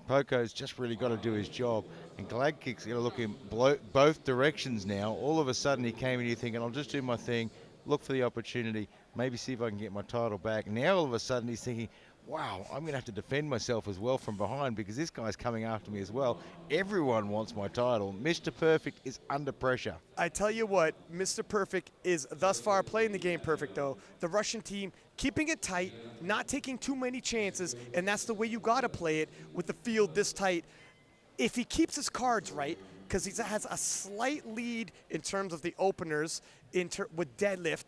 Speaker 1: Poco's just really got to do his job, and Gladkick's got to look in both directions now. All of a sudden, he came in here thinking, I'll just do my thing, look for the opportunity, maybe see if I can get my title back. Now, all of a sudden, he's thinking, wow, I'm going to have to defend myself as well from behind because this guy's coming after me as well. Everyone wants my title. Mr. Perfect is under pressure.
Speaker 2: I tell you what, Mr. Perfect is thus far playing the game perfect, though. The Russian team keeping it tight, not taking too many chances, and that's the way you got to play it with the field this tight. If he keeps his cards right, because he has a slight lead in terms of the openers with deadlift,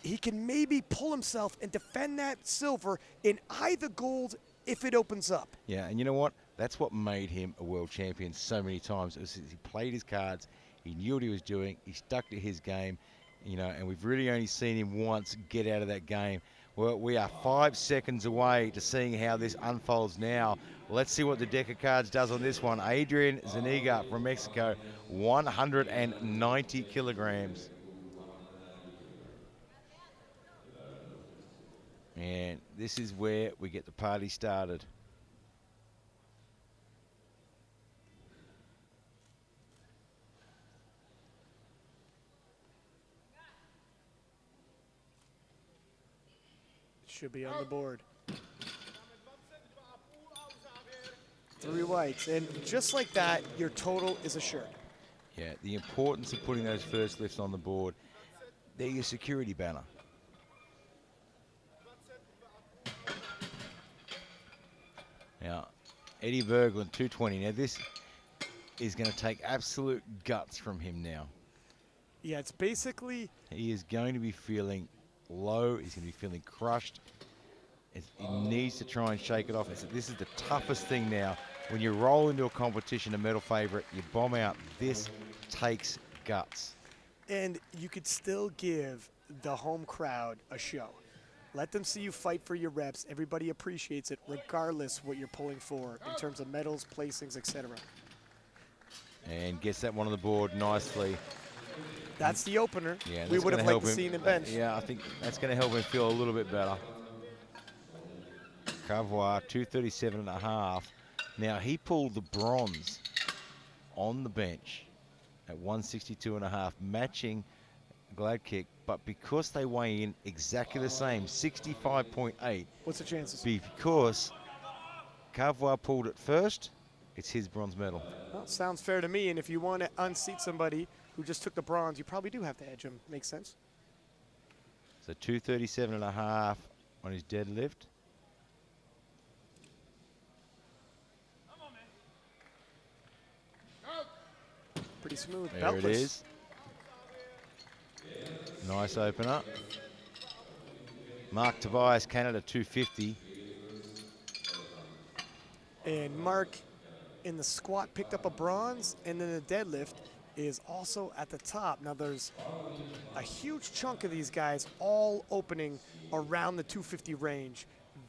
Speaker 2: he can maybe pull himself and defend that silver in either gold if it opens up.
Speaker 1: Yeah, and you know what? That's what made him a world champion so many times. It was he played his cards, he knew what he was doing, he stuck to his game, you know, and we've really only seen him once get out of that game. Well, we are 5 seconds away to seeing how this unfolds now. Let's see what the deck of cards does on this one. Adrian Zuniga from Mexico, 190 kilograms. And this is where we get the party started.
Speaker 2: Should be on the board. 3 whites, and just like that, your total is assured.
Speaker 1: Yeah, the importance of putting those first lifts on the board, they're your security banner. Now, Eddie Bergland, 220. Now, this is going to take absolute guts from him now.
Speaker 2: Yeah, it's basically...
Speaker 1: He is going to be feeling low. He's going to be feeling crushed. He needs to try and shake it off. This is the toughest thing now. When you roll into a competition, a medal favorite, you bomb out. This takes guts.
Speaker 2: And you could still give the home crowd a show. Let them see you fight for your reps. Everybody appreciates it, regardless what you're pulling for in terms of medals, placings, etc.
Speaker 1: And gets that one on the board nicely.
Speaker 2: That's the opener.
Speaker 1: Yeah,
Speaker 2: we would have liked to see him bench.
Speaker 1: Yeah, I think that's going to help him feel a little bit better. Cavois, 237.5. Now, he pulled the bronze on the bench at 162.5, matching Gladkick, but because they weigh in exactly the same, 65.8.
Speaker 2: What's the chances?
Speaker 1: Because Cavois pulled it first, it's his bronze medal.
Speaker 2: Well, sounds fair to me, and if you want to unseat somebody who just took the bronze, you probably do have to edge him. Makes sense.
Speaker 1: So 237.5 on his deadlift.
Speaker 2: Pretty smooth.
Speaker 1: There
Speaker 2: Beltless.
Speaker 1: it is. Nice opener. Mark Tobias, Canada, 250.
Speaker 2: And Mark in the squat picked up a bronze, and then the deadlift is also at the top. Now there's a huge chunk of these guys all opening around the 250 range.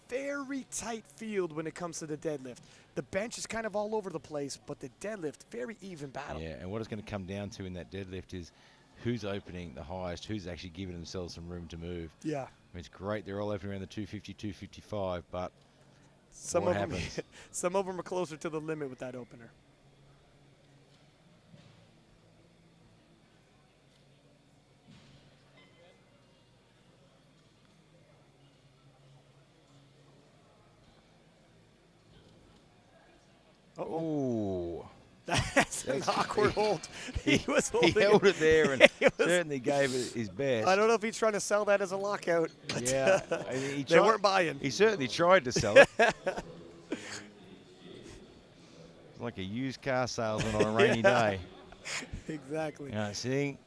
Speaker 2: Very tight field when it comes to the deadlift. The bench is kind of all over the place, but the deadlift, very even battle.
Speaker 1: Yeah, and what it's going to come down to in that deadlift is who's opening the highest, who's actually giving themselves some room to move.
Speaker 2: Yeah.
Speaker 1: I mean, it's great. They're all opening around the 250, 255, but
Speaker 2: some
Speaker 1: what
Speaker 2: of
Speaker 1: happens?
Speaker 2: them, some of them are closer to the limit with that opener.
Speaker 1: Oh,
Speaker 2: That's an awkward hold. He was
Speaker 1: He
Speaker 2: holding
Speaker 1: held it there and
Speaker 2: was-
Speaker 1: certainly gave it his best.
Speaker 2: I don't know if he's trying to sell that as a lockout. But
Speaker 1: Yeah, I mean, he
Speaker 2: they weren't buying.
Speaker 1: He certainly tried to sell it. Like a used car salesman on a rainy day.
Speaker 2: Exactly.
Speaker 1: Seeing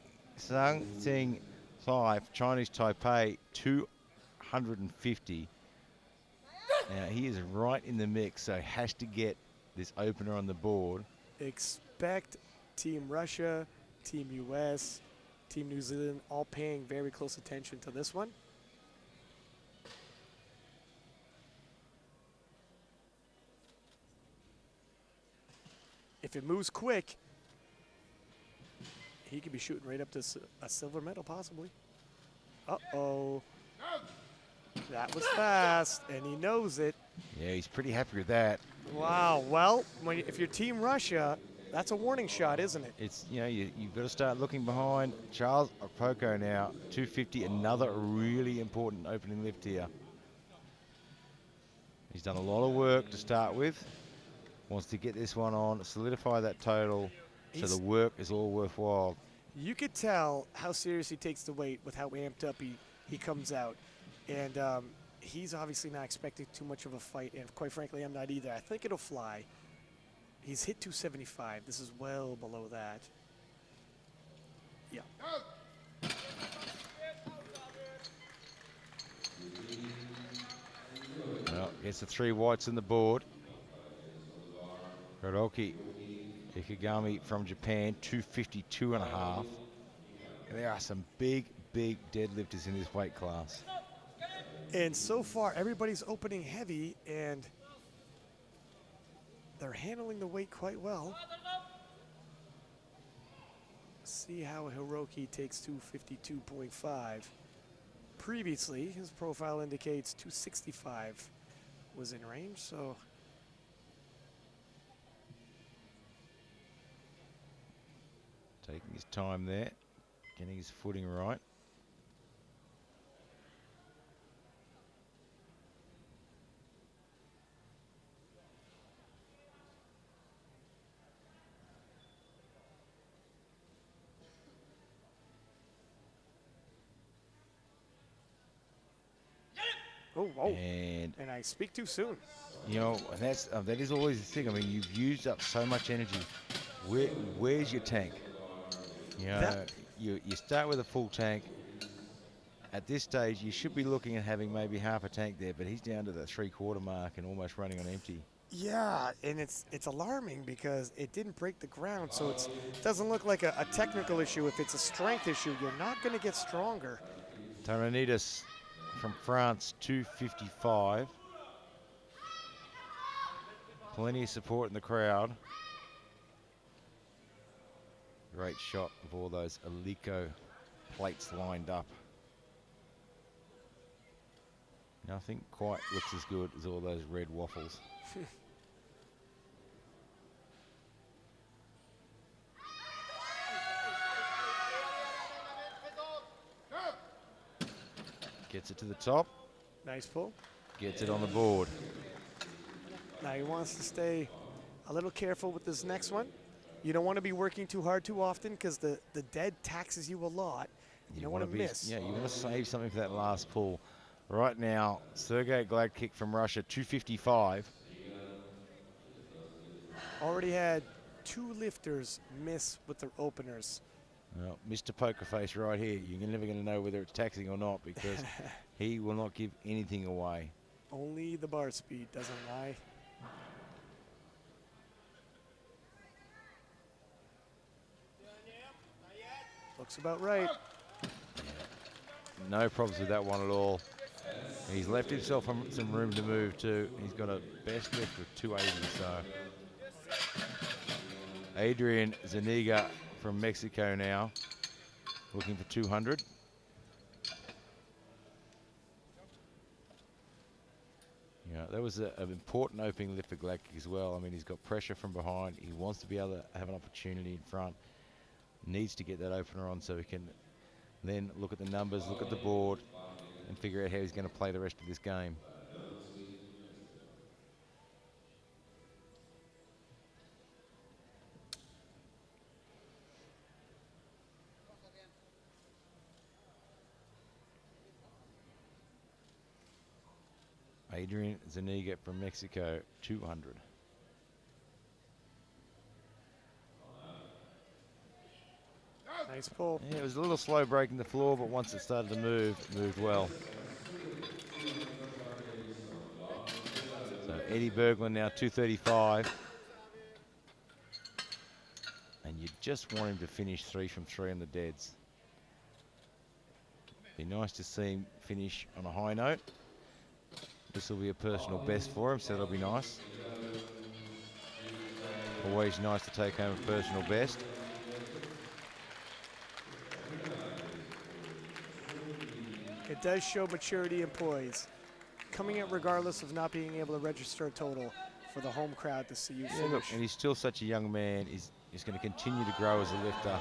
Speaker 1: 5, Chinese Taipei 250. Now he is right in the mix, so has to get this opener on the board.
Speaker 2: Expect Team Russia, Team US, Team New Zealand all paying very close attention to this one. If it moves quick, he could be shooting right up to a silver medal, possibly. Uh-oh. That was fast, and he knows it.
Speaker 1: Yeah, he's pretty happy with that.
Speaker 2: Wow. Well, if you're Team Russia, that's a warning shot, isn't it?
Speaker 1: It's, you've got to start looking behind. Charles Poco now, 250, another really important opening lift here. He's done a lot of work to start with. Wants to get this one on, solidify that total, so the work is all worthwhile.
Speaker 2: You could tell how serious he takes the weight with how amped up he comes out. And he's obviously not expecting too much of a fight, and quite frankly, I'm not either. I think it'll fly. He's hit 275. This is well below that. Yeah.
Speaker 1: Well, gets the 3 whites in the board. Hiroki Ikigami from Japan, 252.5. And there are some big deadlifters in this weight class.
Speaker 2: And so far, everybody's opening heavy, and they're handling the weight quite well. See how Hiroki takes 252.5. Previously, his profile indicates 265 was in range, so.
Speaker 1: Taking his time there, getting his footing right.
Speaker 2: Oh, whoa.
Speaker 1: And
Speaker 2: I speak too soon.
Speaker 1: that is always the thing. I mean, you've used up so much energy. Where's your tank? You start with a full tank. At this stage, you should be looking at having maybe half a tank there, but he's down to the 3/4 mark and almost running on empty.
Speaker 2: Yeah, and it's alarming because it didn't break the ground, so it doesn't look like a technical issue. If it's a strength issue, you're not going to get stronger.
Speaker 1: Taranidis from France, 255. Plenty of support in the crowd. Great shot of all those Alico plates lined up. Nothing quite looks as good as all those red waffles. Gets it to the top.
Speaker 2: Nice pull.
Speaker 1: Gets it on the board.
Speaker 2: Now he wants to stay a little careful with this next one. You don't want to be working too hard too often because the dead taxes you a lot. You don't want to miss.
Speaker 1: Yeah, you want to save something for that last pull. Right now, Sergei Gladkick from Russia, 255.
Speaker 2: Already had 2 lifters miss with their openers.
Speaker 1: Well, Mr. Poker Face right here. You're never going to know whether it's taxing or not because he will not give anything away.
Speaker 2: Only the bar speed doesn't lie. Looks about right.
Speaker 1: No problems with that one at all. He's left himself some room to move too. He's got a best lift of 280, so. Adrian Zuniga from Mexico now, looking for 200. Yeah, that was an important opening lift for Gladkick as well. I mean, he's got pressure from behind. He wants to be able to have an opportunity in front. Needs to get that opener on so he can then look at the numbers, look at the board, and figure out how he's going to play the rest of this game. Adrian Zuniga from Mexico, 200.
Speaker 2: Nice pull.
Speaker 1: Yeah, it was a little slow breaking the floor, but once it started to move, it moved well. So Eddie Bergland now 235. And you just want him to finish 3 from 3 on the deads. Be nice to see him finish on a high note. This will be a personal best for him, so that'll be nice. Always nice to take home a personal best.
Speaker 2: It does show maturity in poise. Coming out regardless of not being able to register a total for the home crowd to see you finish.
Speaker 1: Look, and he's still such a young man. He's going to continue to grow as a lifter.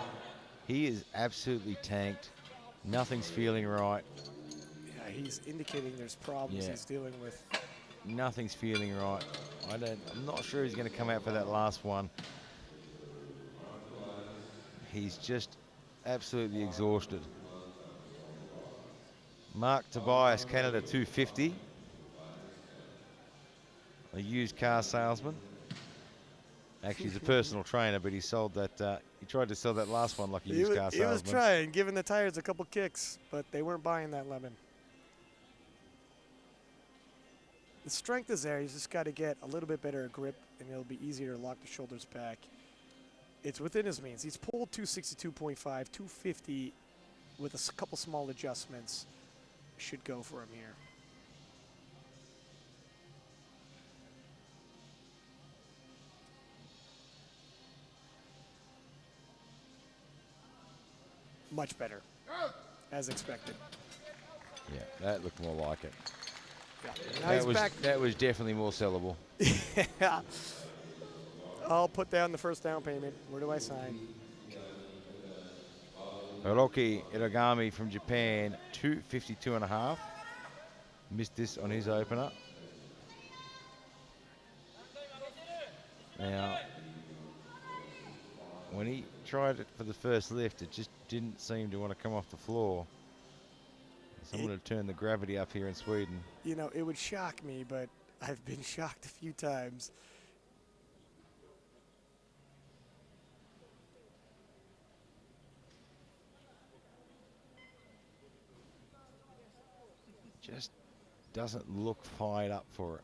Speaker 1: He is absolutely tanked. Nothing's feeling right.
Speaker 2: Yeah, he's indicating there's problems he's dealing with.
Speaker 1: Nothing's feeling right. I'm not sure he's going to come out for that last one. He's just absolutely exhausted. Mark Tobias, Canada 250. A used car salesman. Actually, he's a personal trainer, but he sold that. He tried to sell that last one like a used car salesman.
Speaker 2: He was trying, giving the tires a couple kicks, but they weren't buying that lemon. The strength is there. He's just got to get a little bit better grip, and it'll be easier to lock the shoulders back. It's within his means. He's pulled 262.5, 250 with a couple small adjustments. Should go for him here. Much better, as expected.
Speaker 1: Yeah, that looked more like it.
Speaker 2: Yeah.
Speaker 1: That was definitely more sellable.
Speaker 2: Yeah. I'll put down the first down payment. Where do I sign?
Speaker 1: Hiroki Iragami from Japan, 252.5. Missed this on his opener. Now, when he tried it for the first lift, it just didn't seem to want to come off the floor. Someone had turned the gravity up here in Sweden.
Speaker 2: You know, it would shock me, but I've been shocked a few times.
Speaker 1: Just doesn't look fired up for it.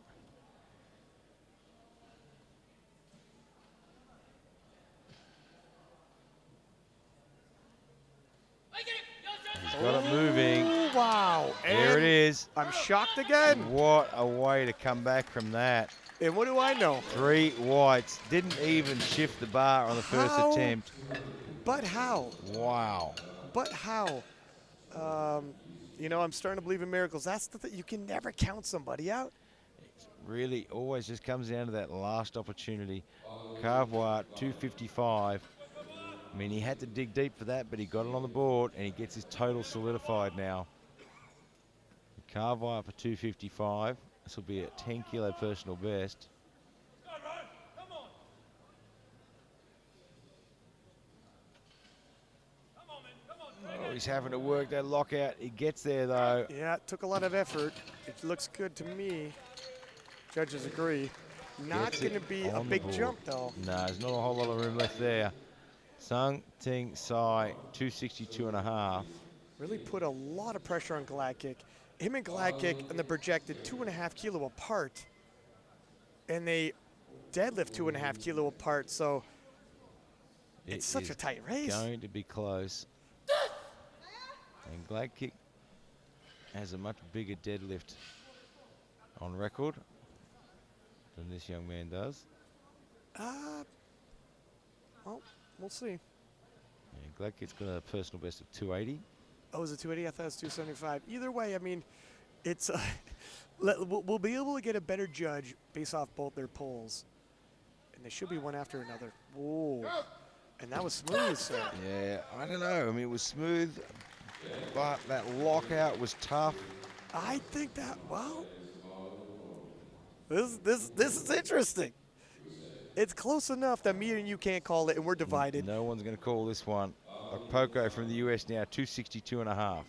Speaker 1: He's got it moving.
Speaker 2: Wow.
Speaker 1: There it is.
Speaker 2: I'm shocked again.
Speaker 1: What a way to come back from that.
Speaker 2: And what do I know?
Speaker 1: 3 whites. Didn't even shift the bar on the first attempt.
Speaker 2: But how?
Speaker 1: Wow.
Speaker 2: But how? You know, I'm starting to believe in miracles. That's the thing. You can never count somebody out.
Speaker 1: It really always just comes down to that last opportunity. Carvois, 255. I mean, he had to dig deep for that, but he got it on the board, and he gets his total solidified now. Carvois for 255. This will be a 10-kilo personal best. Oh, he's having to work that lockout. He gets there, though.
Speaker 2: Yeah, it took a lot of effort. It looks good to me. Judges agree. Not going to be a big jump, though.
Speaker 1: No, there's not a whole lot of room left there. Sung Ting Sai, 262.5.
Speaker 2: Really put a lot of pressure on Gladkick. Him and Gladkick and the projected 2.5 kilo apart. And they deadlift 2.5 kilo apart, so it's such a tight race.
Speaker 1: Going to be close. And Gladkick has a much bigger deadlift on record than this young man does.
Speaker 2: Well, we'll see.
Speaker 1: Yeah, Gladkick's got a personal best of 280.
Speaker 2: Oh, is it 280? I thought it was 275. Either way, I mean, it's we'll be able to get a better judge based off both their polls. And they should be one after another. Whoa. And that was smooth, sir.
Speaker 1: Yeah, I don't know. I mean, it was smooth, but that lockout was tough.
Speaker 2: I think that, well, this is interesting. It's close enough that me and you can't call it, and we're divided.
Speaker 1: No one's going to call this one. Poco from the US now, 262.5.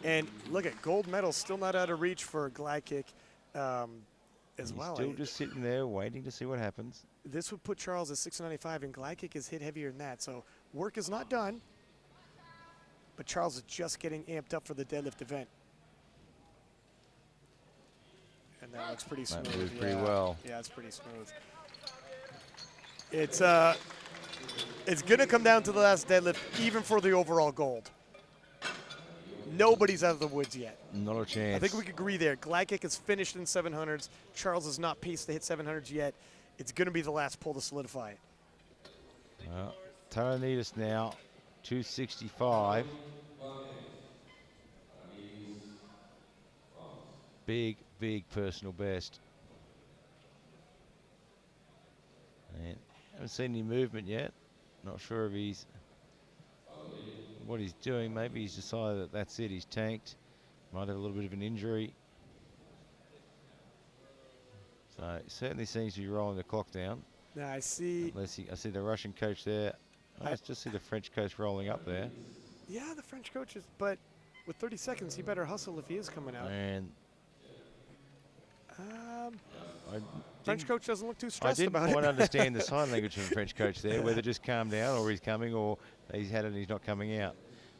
Speaker 2: And look at gold medal still not out of reach for glide kick as
Speaker 1: He's
Speaker 2: well.
Speaker 1: still just sitting there waiting to see what happens.
Speaker 2: This would put Charles at 695, and glide kick is hit heavier than that. So work is not done, but Charles is just getting amped up for the deadlift event. And that looks pretty smooth.
Speaker 1: That moves pretty well.
Speaker 2: Yeah, it's pretty smooth. It's gonna come down to the last deadlift, even for the overall gold. Nobody's out of the woods yet.
Speaker 1: Not a chance.
Speaker 2: I think we could agree there. Glide kick is finished in 700s. Charles is not paced to hit 700s yet. It's gonna be the last pull to solidify it.
Speaker 1: Well, Taranetis now, 265. Big, big personal best. And haven't seen any movement yet. Not sure if he's what he's doing. Maybe he's decided that that's it. He's tanked. Might have a little bit of an injury. So it certainly seems to be rolling the clock down.
Speaker 2: Now I see.
Speaker 1: I see the Russian coach there. I just see the French coach rolling up there.
Speaker 2: Yeah, the French coach is, but with 30 seconds, he better hustle if he is coming out.
Speaker 1: And
Speaker 2: French coach doesn't look too stressed about it.
Speaker 1: I didn't quite understand the sign language from the French coach there, whether just calm down or he's coming or he's had it and he's not coming out.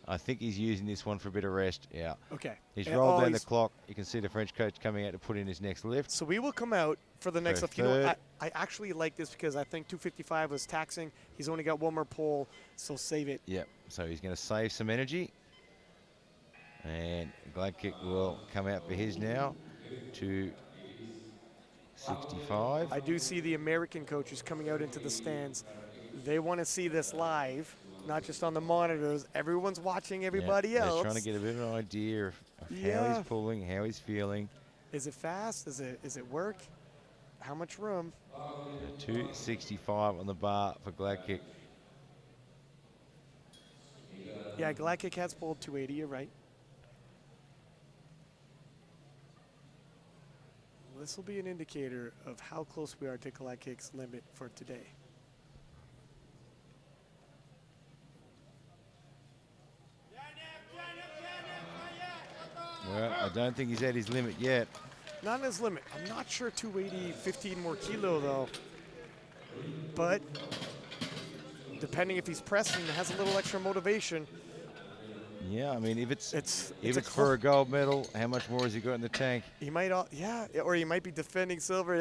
Speaker 1: I think he's using this one for a bit of rest. Yeah.
Speaker 2: Okay.
Speaker 1: He's rolled down the clock. You can see the French coach coming out to put in his next lift.
Speaker 2: So we will come out for the next lift. You know, I actually like this because I think 255 was taxing. He's only got one more pull, so save it.
Speaker 1: Yep. So he's going to save some energy. And glide kick will come out for his now to 65.
Speaker 2: I do see the American coaches coming out into the stands. They want to see this live, not just on the monitors. Everyone's watching everybody else.
Speaker 1: They're trying to get a bit of an idea of how he's pulling, how he's feeling.
Speaker 2: Is it fast? Is it work? How much room?
Speaker 1: 265 on the bar for glide kick.
Speaker 2: Yeah, glide kick has pulled 280, you're right. This will be an indicator of how close we are to glide kick's limit for today.
Speaker 1: Well, I don't think he's at his limit yet.
Speaker 2: Not his limit. I'm not sure 280, 15 more kilo though. But depending if he's pressing, has a little extra motivation.
Speaker 1: Yeah, I mean, if it's
Speaker 2: for
Speaker 1: a gold medal, how much more has he got in the tank?
Speaker 2: He might, or he might be defending silver.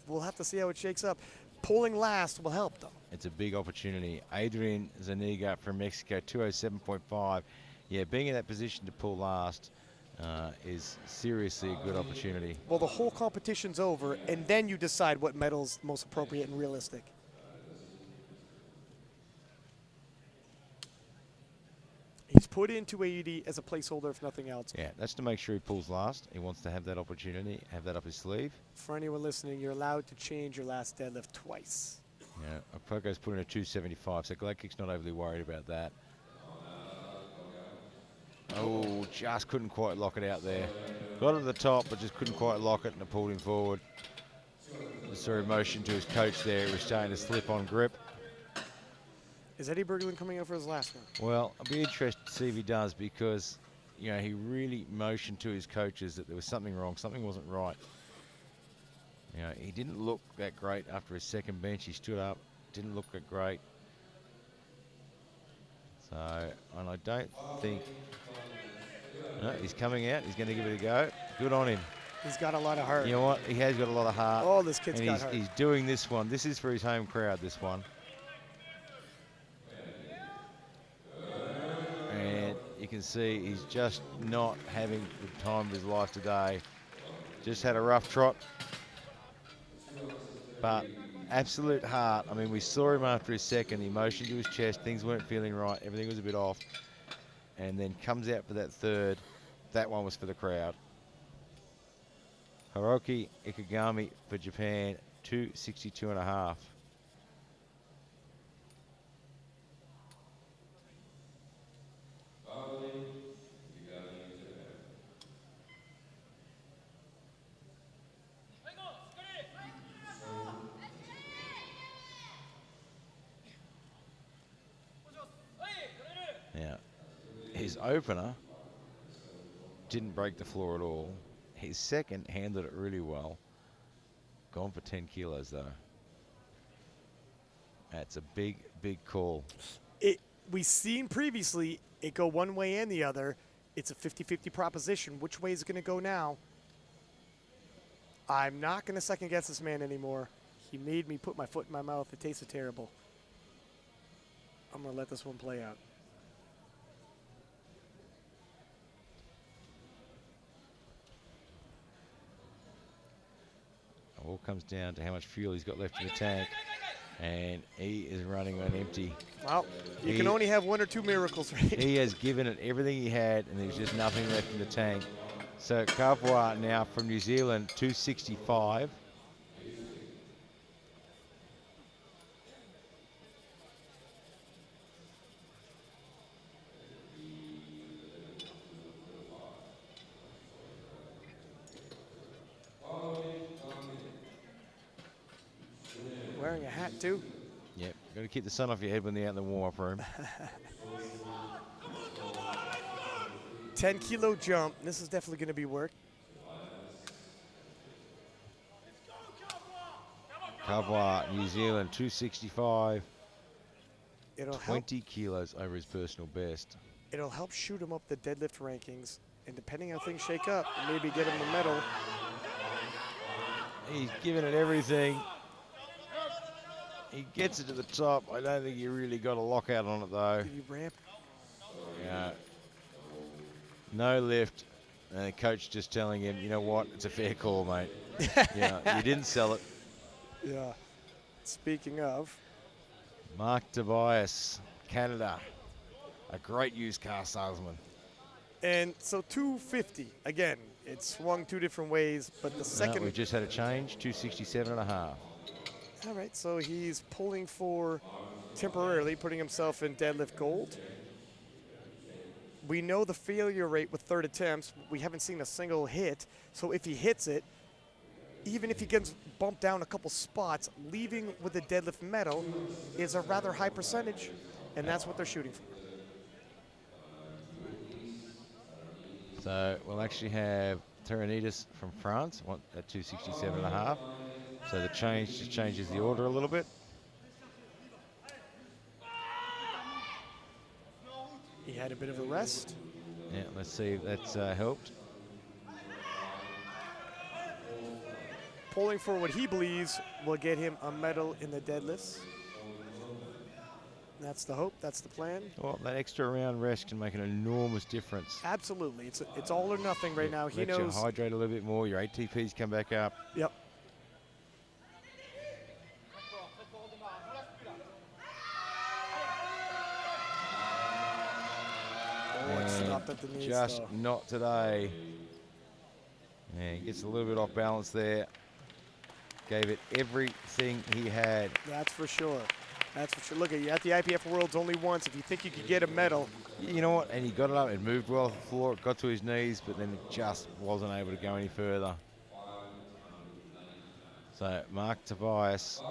Speaker 2: We'll have to see how it shakes up. Pulling last will help though.
Speaker 1: It's a big opportunity. Adrian Zuniga from Mexico, 207.5. Yeah, being in that position to pull last is seriously a good opportunity.
Speaker 2: Well, the whole competition's over, and then you decide what medal's most appropriate and realistic. He's put in 280 as a placeholder, if nothing else.
Speaker 1: Yeah, that's to make sure he pulls last. He wants to have that opportunity, have that up his sleeve.
Speaker 2: For anyone listening, you're allowed to change your last deadlift twice.
Speaker 1: Yeah, Poco's put in a 275, so glide kick's not overly worried about that. Oh, just couldn't quite lock it out there. Got it at the top, but just couldn't quite lock it, and it pulled him forward. Just saw a motion to his coach there. He was starting to slip on grip.
Speaker 2: Is Eddie Bergland coming out for his last one?
Speaker 1: Well, I'll be interested to see if he does because, you know, he really motioned to his coaches that there was something wrong. Something wasn't right. You know, he didn't look that great after his second bench. He stood up, didn't look that great. So, and I don't think... No, he's coming out. He's going to give it a go. Good on him.
Speaker 2: He's got a lot of heart.
Speaker 1: You know what? He has got a lot of heart.
Speaker 2: Oh, this kid's got heart.
Speaker 1: He's doing this one. This is for his home crowd, this one. And you can see he's just not having the time of his life today. Just had a rough trot. But absolute heart. I mean, we saw him after his second. He motioned to his chest. Things weren't feeling right. Everything was a bit off. And then comes out for that third. That one was for the crowd. Hiroki Ikegami for Japan, 262.5. Now, his opener didn't break the floor at all. His second handled it really well. Gone for 10 kilos, though. That's a big, big call.
Speaker 2: We've seen previously it go one way and the other. It's a 50-50 proposition. Which way is it going to go now? I'm not going to second guess this man anymore. He made me put my foot in my mouth. It tasted terrible. I'm going to let this one play out.
Speaker 1: It all comes down to how much fuel he's got left in the tank. And he is running on empty.
Speaker 2: Well, you can only have one or two miracles, right?
Speaker 1: He has given it everything he had, and there's just nothing left in the tank. So Cavois now from New Zealand, 265.
Speaker 2: Wearing a hat, too.
Speaker 1: Yep, got to keep the sun off your head when they're out in the warm-up room.
Speaker 2: 10-kilo jump. This is definitely going to be work.
Speaker 1: Cavois, New Zealand, 265.
Speaker 2: It'll
Speaker 1: 20 kilos over his personal best.
Speaker 2: It'll help shoot him up the deadlift rankings. And depending how things shake up, maybe get him the medal.
Speaker 1: He's given it everything. He gets it to the top. I don't think he really got a lockout on it, though.
Speaker 2: Did he ramp?
Speaker 1: Yeah. No lift. And the coach just telling him, you know what, it's a fair call, mate. Yeah, you didn't sell it.
Speaker 2: Yeah. Speaking of.
Speaker 1: Mark Tobias, Canada. A great used car salesman.
Speaker 2: And so 250. Again, it swung two different ways, but the second.
Speaker 1: We just had a change, 267.5.
Speaker 2: All right, so he's pulling for temporarily putting himself in deadlift gold. We know the failure rate with third attempts. We haven't seen a single hit. So if he hits it, even if he gets bumped down a couple spots, leaving with a deadlift medal is a rather high percentage, and that's what they're shooting for.
Speaker 1: So we'll actually have Terranidis from France at 267.5. So the change just changes the order a little bit.
Speaker 2: He had a bit of a rest.
Speaker 1: Yeah, let's see if that's helped.
Speaker 2: Pulling for what he believes will get him a medal in the deadlifts. That's the hope. That's the plan.
Speaker 1: Well, that extra round rest can make an enormous difference.
Speaker 2: Absolutely. It's all or nothing right now. He knows.
Speaker 1: You hydrate a little bit more. Your ATPs come back up.
Speaker 2: Yep. Stopped at the knees,
Speaker 1: just
Speaker 2: though.
Speaker 1: Not today. Yeah, he gets a little bit off balance there. Gave it everything he had.
Speaker 2: That's for sure. That's for sure. Look, you're at the IPF Worlds only once. If you think you could get a medal.
Speaker 1: You know what? And he got it up. It moved well off the floor. It got to his knees, but then it just wasn't able to go any further. So Mark Tobias,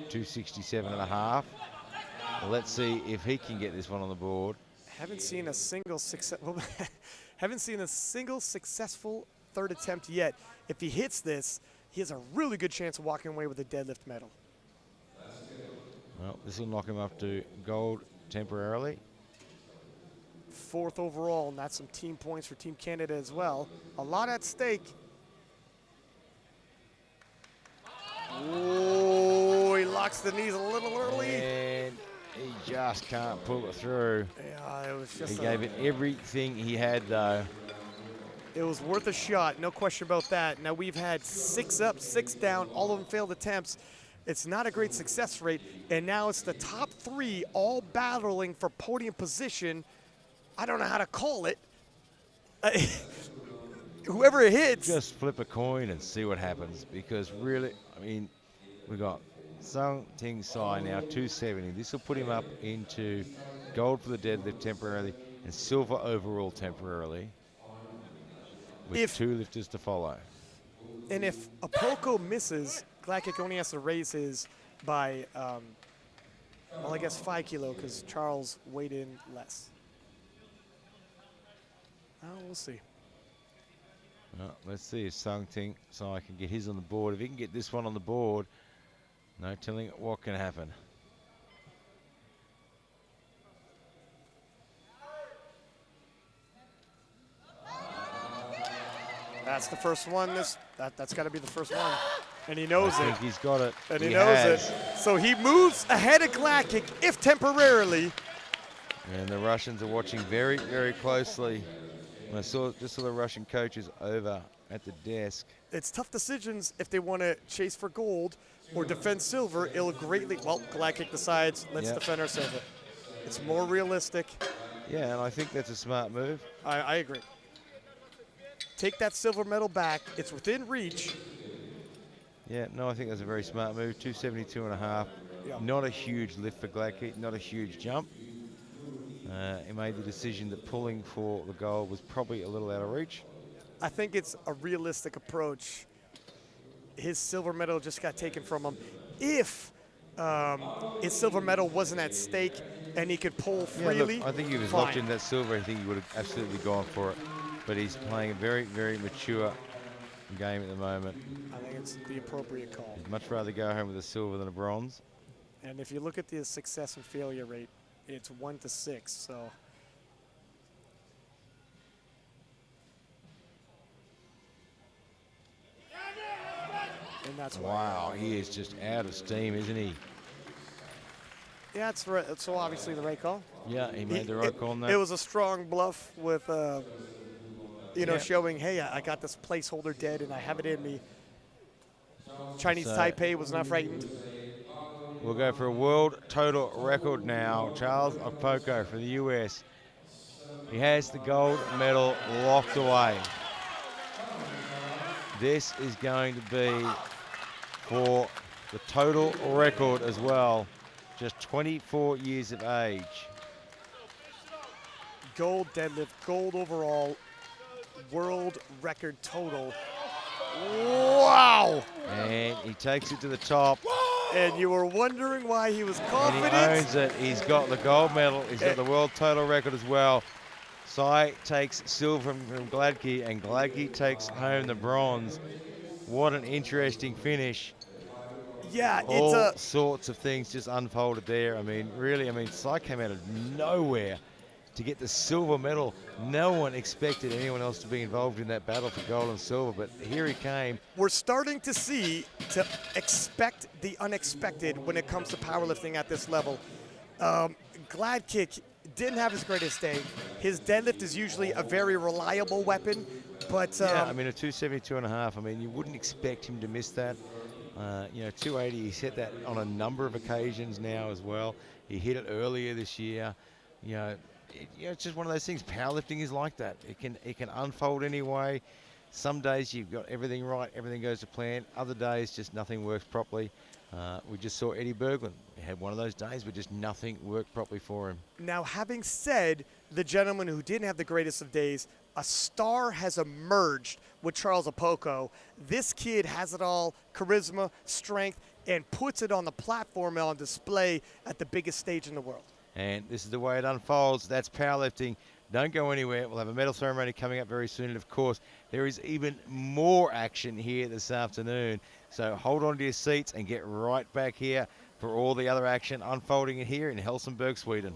Speaker 1: 267.5. Well, let's see if he can get this one on the board.
Speaker 2: Haven't seen a single successful third attempt yet. If he hits this, he has a really good chance of walking away with a deadlift medal.
Speaker 1: Well, this will knock him up to gold temporarily.
Speaker 2: 4th overall, and that's some team points for Team Canada as well. A lot at stake. Oh, he locks the knees a little early.
Speaker 1: And he just can't pull it through.
Speaker 2: Yeah, it was just.
Speaker 1: He gave it everything he had, though.
Speaker 2: It was worth a shot, no question about that. Now we've had 6 up, 6 down, all of them failed attempts. It's not a great success rate, and now it's the top 3 all battling for podium position. I don't know how to call it. Whoever hits.
Speaker 1: Just flip a coin and see what happens, because really, I mean, we got Sung Ting Sai now 270. This will put him up into gold for the deadlift temporarily and silver overall temporarily, with 2 lifters to follow.
Speaker 2: And if a Poco misses, Glakic only has to raise his by, well, I guess 5 kilo, because Charles weighed in less. We'll see.
Speaker 1: Well, let's see if Sung Ting so I can get his on the board. If he can get this one on the board, no telling what can happen.
Speaker 2: That's the first one. That's got to be the first one. And he knows
Speaker 1: I
Speaker 2: it.
Speaker 1: think he's got it.
Speaker 2: And he knows
Speaker 1: has.
Speaker 2: it. So he moves ahead of Gladkick, if temporarily.
Speaker 1: And the Russians are watching very, very closely. And I just saw the Russian coaches over at the desk.
Speaker 2: It's tough decisions if they want to chase for gold or defend silver. It'll greatly, well, Gladkick decides, let's defend our silver. It's more realistic.
Speaker 1: Yeah, and I think that's a smart move.
Speaker 2: I agree. Take that silver medal back. It's within reach.
Speaker 1: Yeah, no, I think that's a very smart move. 272 and a half.
Speaker 2: Yeah.
Speaker 1: Not a huge lift for Gladkick, not a huge jump. He made the decision that pulling for the gold was probably a little out of reach.
Speaker 2: I think it's a realistic approach. His silver medal just got taken from him. If his silver medal wasn't at stake and he could pull freely,
Speaker 1: look, I think he was
Speaker 2: fine.
Speaker 1: locked in that silver. I think he would have absolutely gone for it. But he's playing a very, very mature game at the moment.
Speaker 2: I think it's the appropriate call.
Speaker 1: He'd much rather go home with a silver than a bronze.
Speaker 2: And if you look at the success and failure rate, it's 1 to 6. So. And that's
Speaker 1: wow, he is just out of steam, isn't he?
Speaker 2: Yeah, that's right. So obviously the right call.
Speaker 1: Yeah, he made the right call on that.
Speaker 2: It was a strong bluff with, showing, hey, I got this placeholder dead and I have it in me. Chinese Taipei was not frightened.
Speaker 1: We'll go for a world total record now. Charles Poco from the US. He has the gold medal locked away. This is going to be for the total record as well. Just 24 years of age.
Speaker 2: Gold deadlift, gold overall, world record total. Wow!
Speaker 1: And he takes it to the top.
Speaker 2: And you were wondering why he was confident.
Speaker 1: And he owns it. He's got the gold medal. He's got the world total record as well. Sai takes silver from Gladkey, and Gladkey takes home the bronze. What an interesting finish.
Speaker 2: Yeah,
Speaker 1: all sorts of things just unfolded there. I mean, really, Sai came out of nowhere to get the silver medal. No one expected anyone else to be involved in that battle for gold and silver, but here he came.
Speaker 2: We're starting to expect the unexpected when it comes to powerlifting at this level. Gladkick didn't have his greatest day. His deadlift is usually a very reliable weapon, but
Speaker 1: yeah, a 272 and a half. You wouldn't expect him to miss that. 280, he's hit that on a number of occasions now as well. He hit it earlier this year. It's just one of those things. Powerlifting is like that. It can unfold anyway. Some days you've got everything right, everything goes to plan. Other days just nothing works properly. We just saw Eddie Bergland. He had one of those days where just nothing worked properly for him.
Speaker 2: Now, having said the gentleman who didn't have the greatest of days, a star has emerged with Charles Poco. This kid has it all, charisma, strength, and puts it on the platform on display at the biggest stage in the world.
Speaker 1: And this is the way it unfolds. That's powerlifting. Don't go anywhere. We'll have a medal ceremony coming up very soon. And, of course, there is even more action here this afternoon. So hold on to your seats and get right back here for all the other action unfolding here in Helsingborg, Sweden.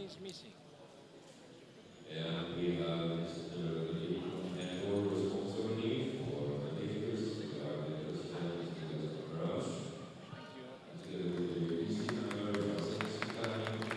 Speaker 1: is missing.
Speaker 3: And we have Mr. and or responsibility for the leaders regarding the standards of the garage. Together with the PC member, process planning.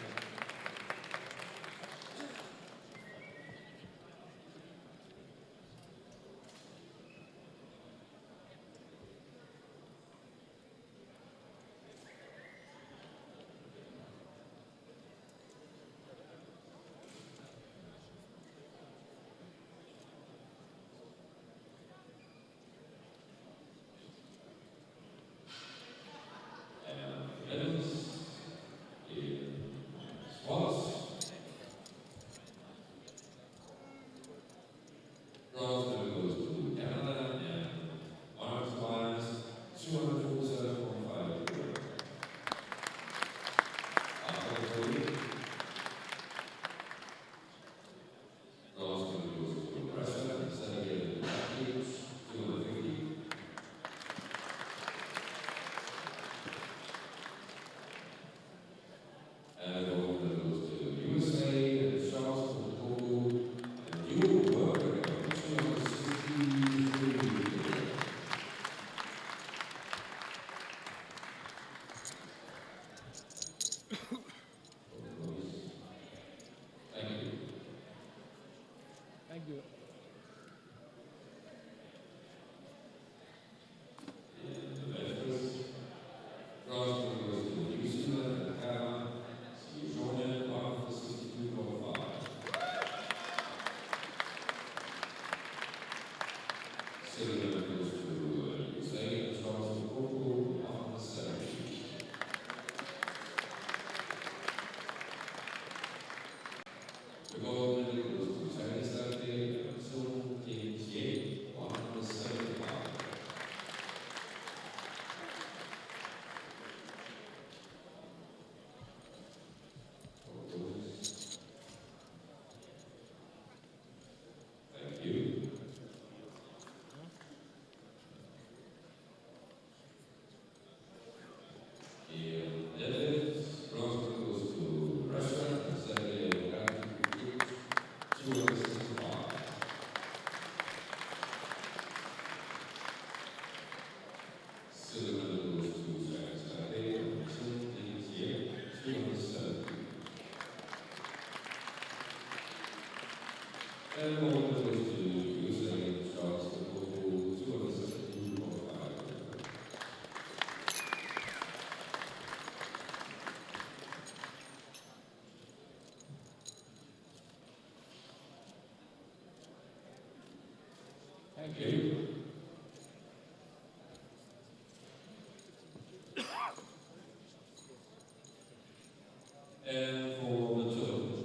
Speaker 1: Thank you. Thank you.
Speaker 3: And for the total.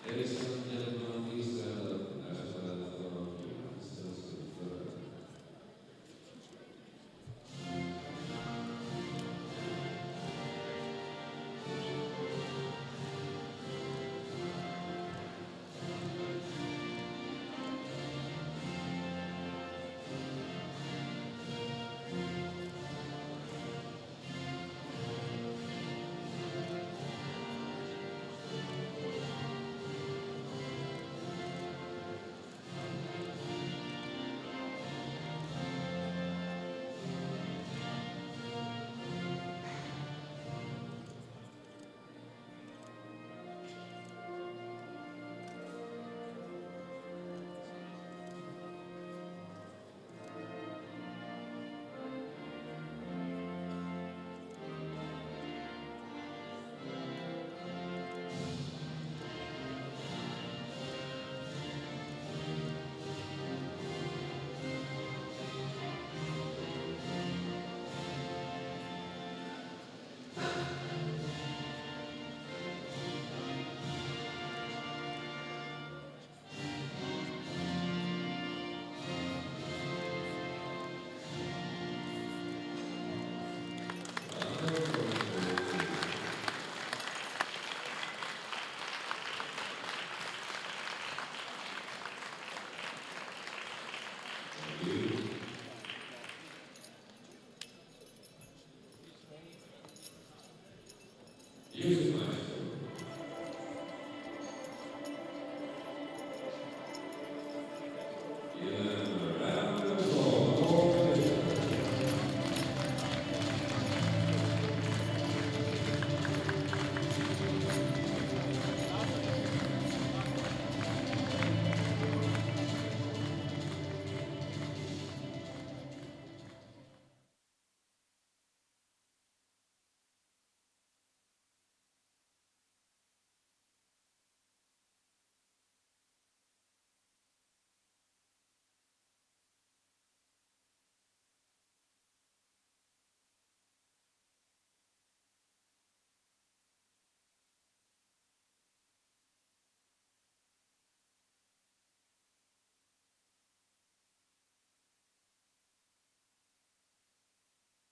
Speaker 3: Ladies and gentlemen.